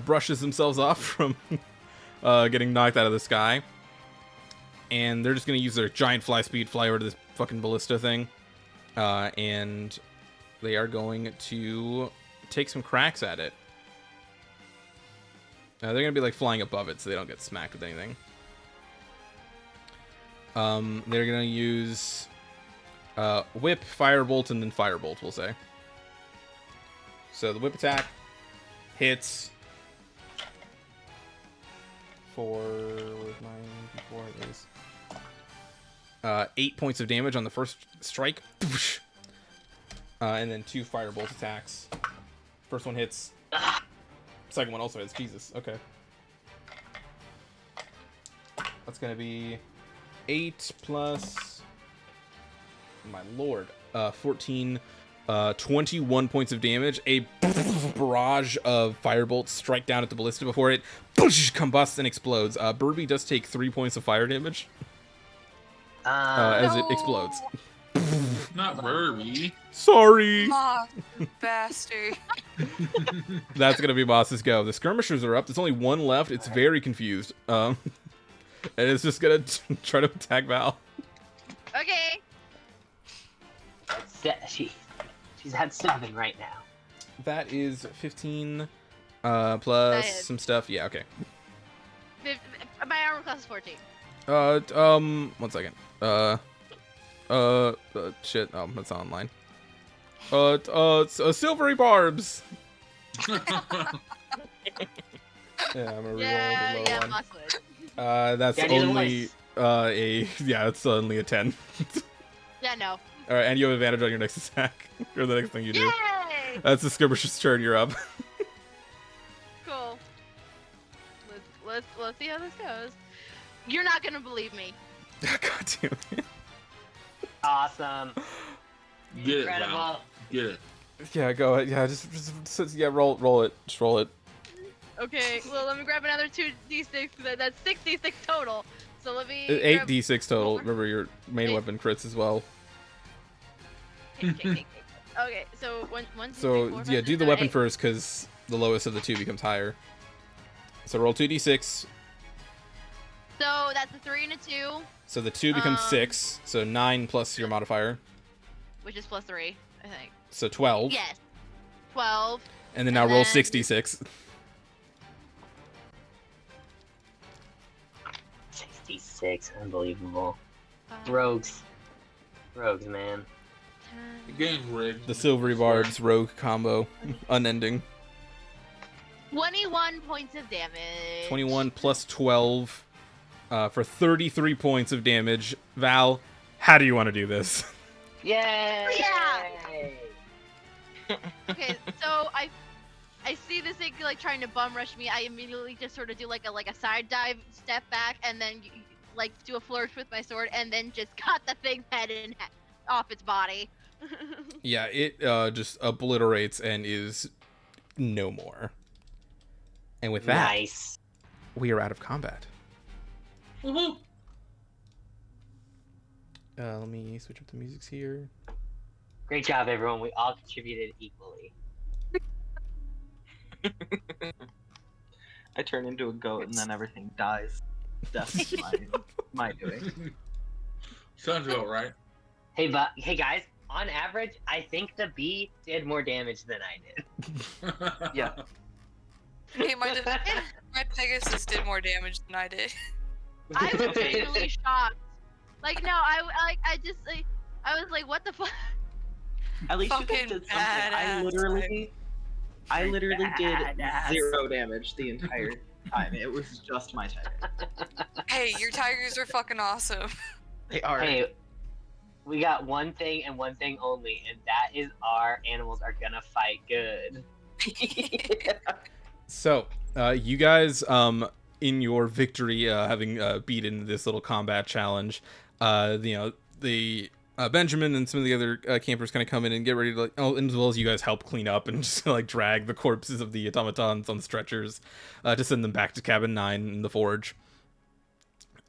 brushes themselves off from getting knocked out of the sky. And they're just going to use their giant fly speed, fly over to this fucking ballista thing. And they are going to take some cracks at it. They're going to be like flying above it so they don't get smacked with anything. They're going to use whip, firebolt, and then firebolt, we'll say. So the whip attack hits for... Where's my before it is? 8 points of damage on the first strike. And then 2 firebolt attacks. First one hits. Second one also hits. Jesus, okay. That's going to be 8 plus... My lord. 14... 21 points of damage. A barrage of firebolts strike down at the ballista before it combusts and explodes. Burby does take 3 points of fire damage as it explodes. Not Burby. Sorry. Moss, bastard. That's gonna be Moss's go. The skirmishers are up. There's only one left. It's very confused. And it's just gonna try to attack Val. Okay. She's at 7 right now. That is 15 plus Nice. some stuff. Yeah, okay. My armor class is 14. 1 second. Shit. Oh, that's not online. Silvery barbs. Yeah, I'm gonna Yeah, reroll the low one. Moss would. That's Yeah, neither only it's only a 10. Yeah, no. All right, and you have advantage on your next attack or the next thing you do. Yay! That's the skirmisher's turn. You're up. Cool. Let's see how this goes. You're not gonna believe me. God damn it. Awesome. Get it, Incredible. Val. Get it. Yeah, go ahead. Yeah, just roll it. Just roll it. Okay, well let me grab another 2d6. That's 6d6 total. So let me. 8d6 total. Remember your main weapon crits as well. Okay, so one. So yeah, do the weapon first because the lowest of the two becomes higher. So roll 2d6. So that's a 3 and a 2, So the 2 becomes 6. So 9 plus your modifier. which is plus 3, I think. So 12. Yes. 12. And then now And roll then- 66. 66, unbelievable. five, Rogues, man. The 10, game's rigged. The Silvery Barbs rogue combo. Unending. 21 points of damage. 21 plus 12 for 33 points of damage. Val, how do you want to do this? Yay! Okay, so I see this thing like trying to bum rush me. I immediately just sort of do like a side dive, step back, and then like do a flourish with my sword, and then just cut the thing's head off its body. Yeah, it just obliterates and is no more. And with that, Nice. we are out of combat. Woohoo! Let me switch up the musics here. Great job, everyone. We all contributed equally. I turn into a goat and then everything dies. That's my doing. Sounds about right. Hey, guys. On average, I think the bee did more damage than I did. Yeah. Hey, my Pegasus did more damage than I did. I was genuinely shocked. Like, no, I was like, what the fuck? At least you Fucking guys did something. badass, I literally did Badass. 0 damage the entire time. It was just my tiger. Hey, your tigers are fucking awesome. They are. Hey, we got one thing and one thing only, and that is our animals are gonna fight good. So, you guys in your victory, having beaten this little combat challenge, the Benjamin and some of the other campers kind of come in and get ready to, and as well as you guys help clean up and just like drag the corpses of the automatons on stretchers to send them back to cabin 9 in the forge.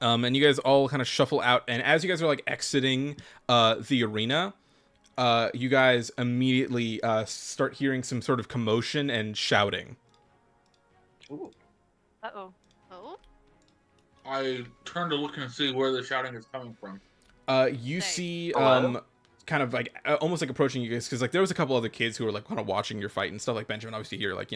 And you guys all kind of shuffle out, and as you guys are like exiting the arena, you guys immediately start hearing some sort of commotion and shouting. Ooh. Uh-oh. Oh, I turn to look and see where the shouting is coming from. You Thanks. see Hello? kind of like almost like approaching you guys, because like there was a couple other kids who were like kind of watching your fight and stuff, like Benjamin obviously here, like,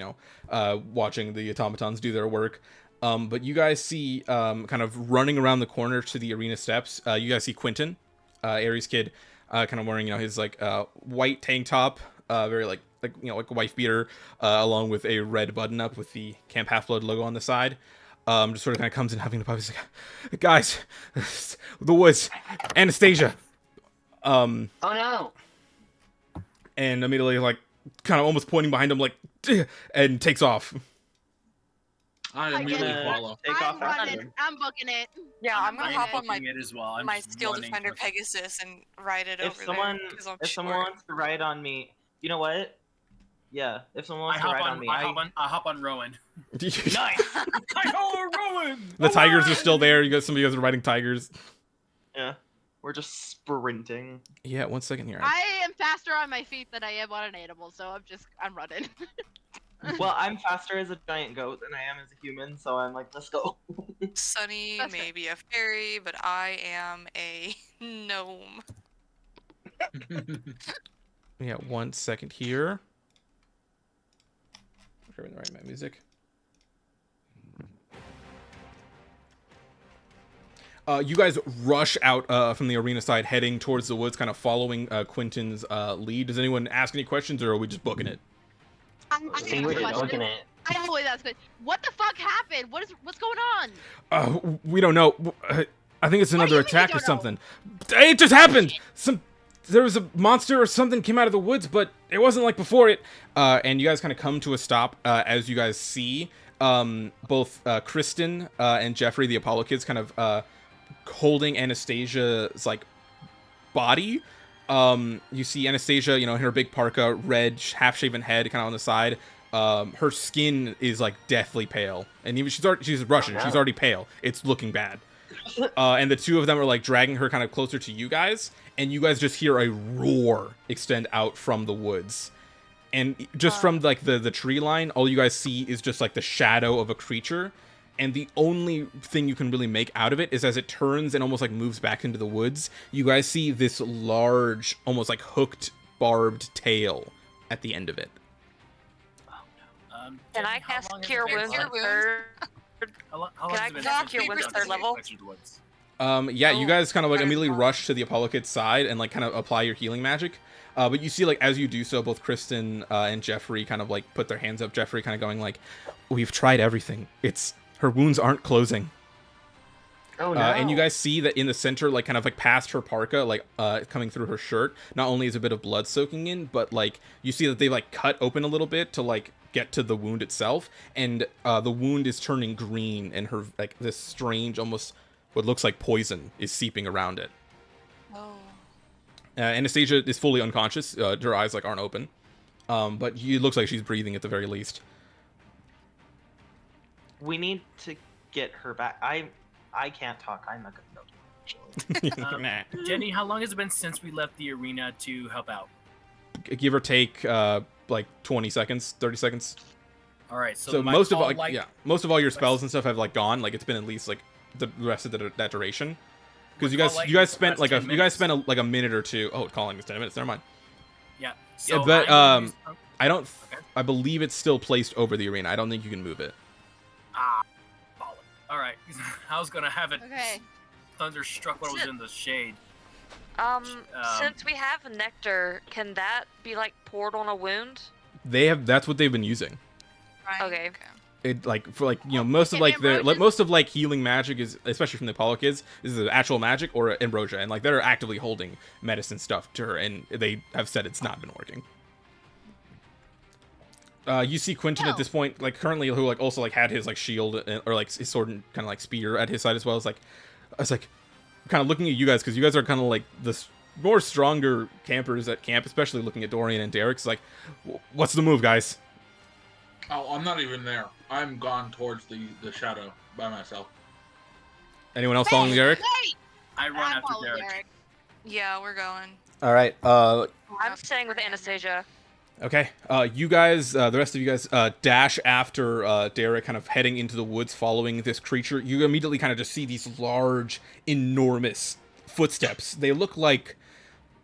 watching the automatons do their work. But you guys see kind of running around the corner to the arena steps, you guys see Quentin, Aries kid, kind of wearing his like white tank top, very like a wife beater, along with a red button up with the Camp Half-Blood logo on the side. Just sort of kind of comes in having the pub. He's like, guys, the woods, Anastasia. Oh no! And immediately like kind of almost pointing behind him like, and takes off. I I immediately get it. follow. Take I'm off after running. him. I'm booking it. Yeah, I'm gonna hop on my booking it as well. I'm my just skill running defender with- Pegasus and ride it If over someone there. 'Cause I'm if someone short. wants to ride on me, you know what? Yeah, if someone I wants to hop ride on. on me, I hop on Rowan. The Nice. Rowan. tigers are still there. You guys, some of you guys are riding tigers. yeah, we're just sprinting. Yeah, 1 second here. I am faster on my feet than I am on an animal, so I'm running. Well, I'm faster as a giant goat than I am as a human, so I'm like, let's go. Sunny That's may fair. be a fairy, but I am a gnome. Yeah, 1 second here. Grabbing the right my music. You guys rush out from the arena side, heading towards the woods, kind of following Quentin's lead. Does anyone ask any questions, or are we just booking it? I See, have we're a just question. looking at. I always ask it. What the fuck happened? What's going on? We don't know. I think it's What do another you mean you attack or don't know? something. It just happened. There was a monster or something came out of the woods, but it wasn't like before it. And you guys kind of come to a stop as you guys see both Kristen and Jeffrey, the Apollo kids, kind of holding Anastasia's like body. You see Anastasia, in her big parka, red, half-shaven head, kind of on the side. Her skin is like deathly pale, and even she's Russian. Oh, no. She's already pale. It's looking bad. And the two of them are like dragging her kind of closer to you guys, and you guys just hear a roar extend out from the woods. And just from like the tree line, all you guys see is just like the shadow of a creature. And the only thing you can really make out of it is as it turns and almost like moves back into the woods, you guys see this large, almost like hooked, barbed tail at the end of it. Can Jenny, I how cast long has Cure it been Wounds Cure at Wounds? third? How long Can has I it been knock since your you Wounds got third this level? collection of woods? Yeah, you Oh, guys kind of like better immediately not. rush to the Apollo kid's side and like kind of apply your healing magic. But you see, like, as you do so, both Kristen and Jeffrey kind of like put their hands up. Jeffrey kind of going like, "We've tried everything. Her wounds aren't closing." Oh no! And you guys see that in the center, like kind of like past her parka, like coming through her shirt, not only is a bit of blood soaking in, but like you see that they like cut open a little bit to like get to the wound itself, and the wound is turning green, and her like this strange, almost what looks like poison is seeping around it. Oh. Anastasia is fully unconscious. Her eyes like aren't open, but it looks like she's breathing at the very least. We need to get her back. I can't talk. I'm not gonna go. Nah. Jenny, how long has it been since we left the arena to help out? Give or take like 20 seconds, 30 seconds. All right, So my most of call all, light- most of all your spells and stuff have like gone. Like it's been at least like the rest of that duration. Because My call light you guys is spent last 10 minutes. like a minute or two. Oh, calling is 10 minutes. Never mind. Yeah. Yeah, So but I'm gonna use- I don't. Okay. I believe it's still placed over the arena. I don't think you can move it. Bollock. All right. I was gonna have it Okay. thunderstruck when I was in the shade. Since we have nectar, can that be like poured on a wound? That's what they've been using. Right. Okay. It like for like most of And like their ambrosia? most of like healing magic is, especially from the Apollo kids, is the actual magic or ambrosia, and like they're actively holding medicine stuff to her, and they have said it's not been working. You see Quentin at this point, like currently, who like also like had his like shield or like his sword and kind of like spear at his side as well. It's like, I was like, kind of looking at you guys because you guys are kind of like the more stronger campers at camp, especially looking at Dorian and Derek. It's like, what's the move, guys? Oh, I'm not even there. I'm gone towards the shadow by myself. Anyone else following Derek? Wait! I run I after follow Derek. Yeah, we're going. All right. I'm staying with Anastasia. Okay. You guys, the rest of you guys, dash after Derek, kind of heading into the woods, following this creature. You immediately kind of just see these large, enormous footsteps. They look like,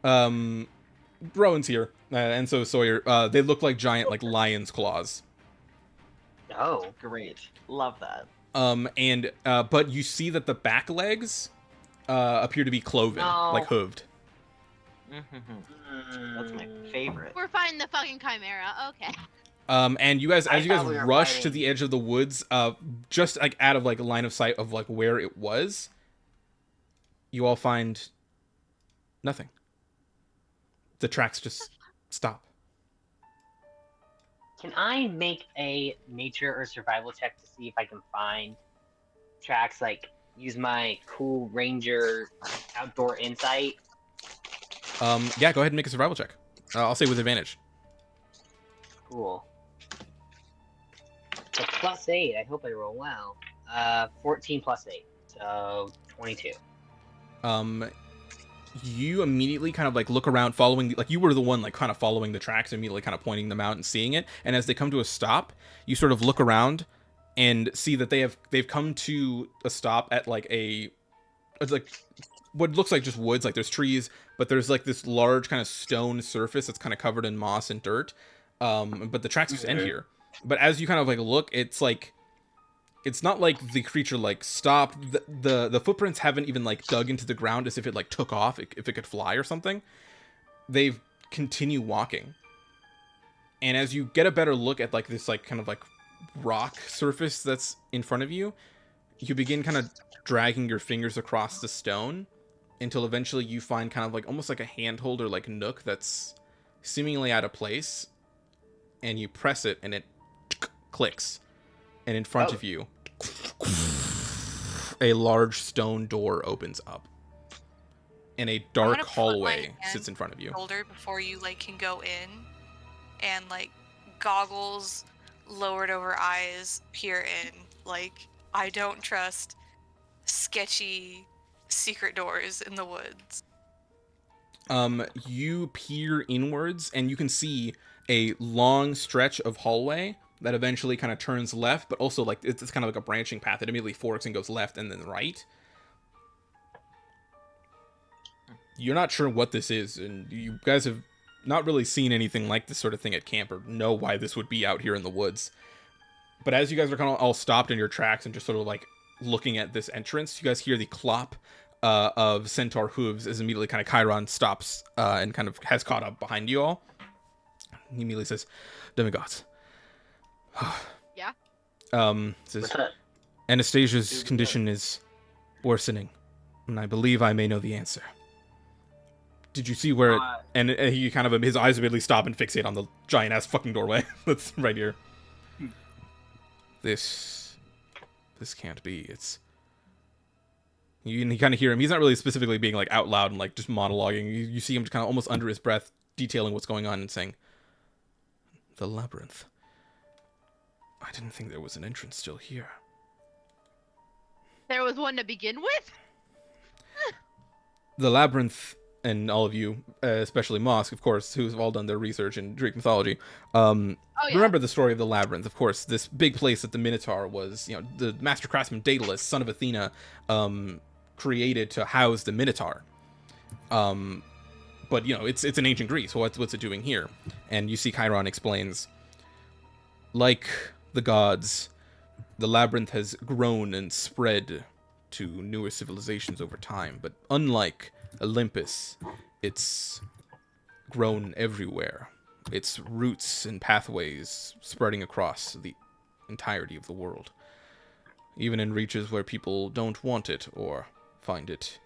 Rowan's here, and so Sawyer. They look like giant, like lion's claws. Oh, great. Love that. But you see that the back legs, appear to be cloven, No. like hooved. That's my favorite. We're fighting the fucking chimera. Okay. And you guys, I as you guys thought we were rush to fighting- the edge of the woods, just like out of like a line of sight of like where it was, you all find nothing. The tracks just stop. Can I make a nature or survival check to see if I can find tracks? Like use my cool ranger outdoor insight. Yeah, go ahead and make a survival check. I'll say with advantage. Cool. So +8. I hope I roll well. 14 + 8, so 22. You immediately kind of like look around, following like you were the one like kind of following the tracks, immediately kind of pointing them out and seeing it. And as they come to a stop, you sort of look around and see that they've come to a stop at like it's like what looks like just woods. Like there's trees, but there's like this large kind of stone surface that's kind of covered in moss and dirt. But the tracks just end here. But as you kind of like look, it's like it's not like the creature like stopped. The footprints haven't even like dug into the ground as if it like took off, if it could fly or something. They've continue walking. And as you get a better look at like this like kind of like rock surface that's in front of you, you begin kind of dragging your fingers across the stone until eventually you find kind of like almost like a handhold or like nook that's seemingly out of place, and you press it and it clicks, and in front of you a large stone door opens up and a dark gonna put my hallway hand sits in front of you. Shoulder before you like can go in, and like goggles lowered over eyes peer in. Like I don't trust sketchy secret doors in the woods. You peer inwards and you can see a long stretch of hallway that eventually kind of turns left, but also like it's kind of like a branching path. It immediately forks and goes left and then right. You're not sure what this is, and you guys have not really seen anything like this sort of thing at camp or know why this would be out here in the woods. But as you guys are kind of all stopped in your tracks and just sort of like looking at this entrance, you guys hear the clop of centaur hooves as immediately kind of Chiron stops and kind of has caught up behind you all. He immediately says, "Demigods." Yeah? Says, What's up? "Anastasia's condition is worsening, and I believe I may know the answer. Did you see where it..." And he kind of, his eyes immediately stop and fixate on the giant-ass fucking doorway that's right here. This can't be. It's... You kind of hear him. He's not really specifically being like out loud and like just monologuing. You see him kind of almost under his breath detailing what's going on and saying, "The labyrinth. I didn't think there was an entrance still here." There was one to begin with? The labyrinth, and all of you, especially Mosk, of course, who's all done their research in Greek mythology, Oh, yeah. remember the story of the labyrinth. Of course, this big place that the Minotaur was, the master craftsman Daedalus, son of Athena, created to house the Minotaur. But it's in ancient Greece. So what's it doing here? And you see Chiron explains, like the gods, the labyrinth has grown and spread to newer civilizations over time. But unlike Olympus, it's grown everywhere. Its roots and pathways spreading across the entirety of the world, even in reaches where people don't want it or find it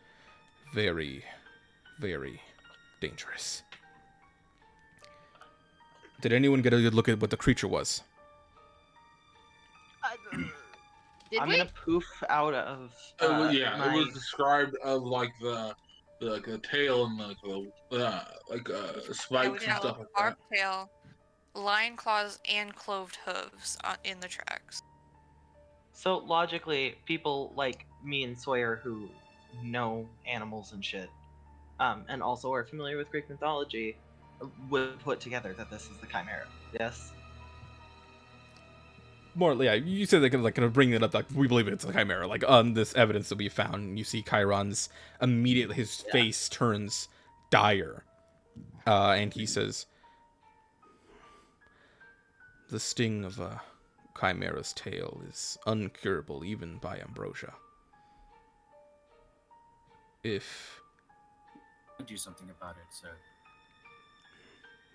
very, very dangerous. Did anyone get a good look at what the creature was? Did I'm we? gonna poof out of. It was described of like the tail and like the spikes and stuff like that. Barbed tail, lion claws, and cloved hooves in the tracks. So logically, people like me and Sawyer who know animals and shit, and also are familiar with Greek mythology, would put together that this is the Chimera. Yes. More, yeah, you said they could like kind of bring it up, like we believe it's a chimera. Like on this evidence that we found, you see Chiron's immediately his face turns dire, and he says, "The sting of a chimera's tail is uncurable even by ambrosia. If Do something about it, sir.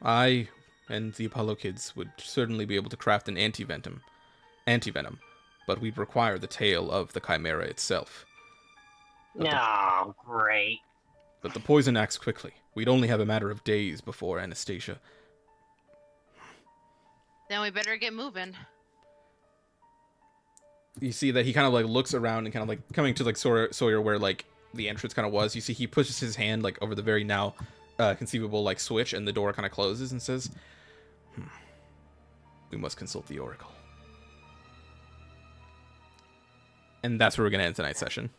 I and the Apollo kids would certainly be able to craft an antivenom, but we'd require the tail of the chimera itself. No, great. But the poison acts quickly. We'd only have a matter of days before Anastasia. Then we better get moving. You see that he kind of like looks around and kind of like coming to like Sawyer where like the entrance kind of was. You see he pushes his hand like over the very now conceivable like switch, and the door kind of closes and says, "We must consult the Oracle." And that's where we're gonna end tonight's session.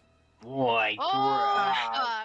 Boy, Oh,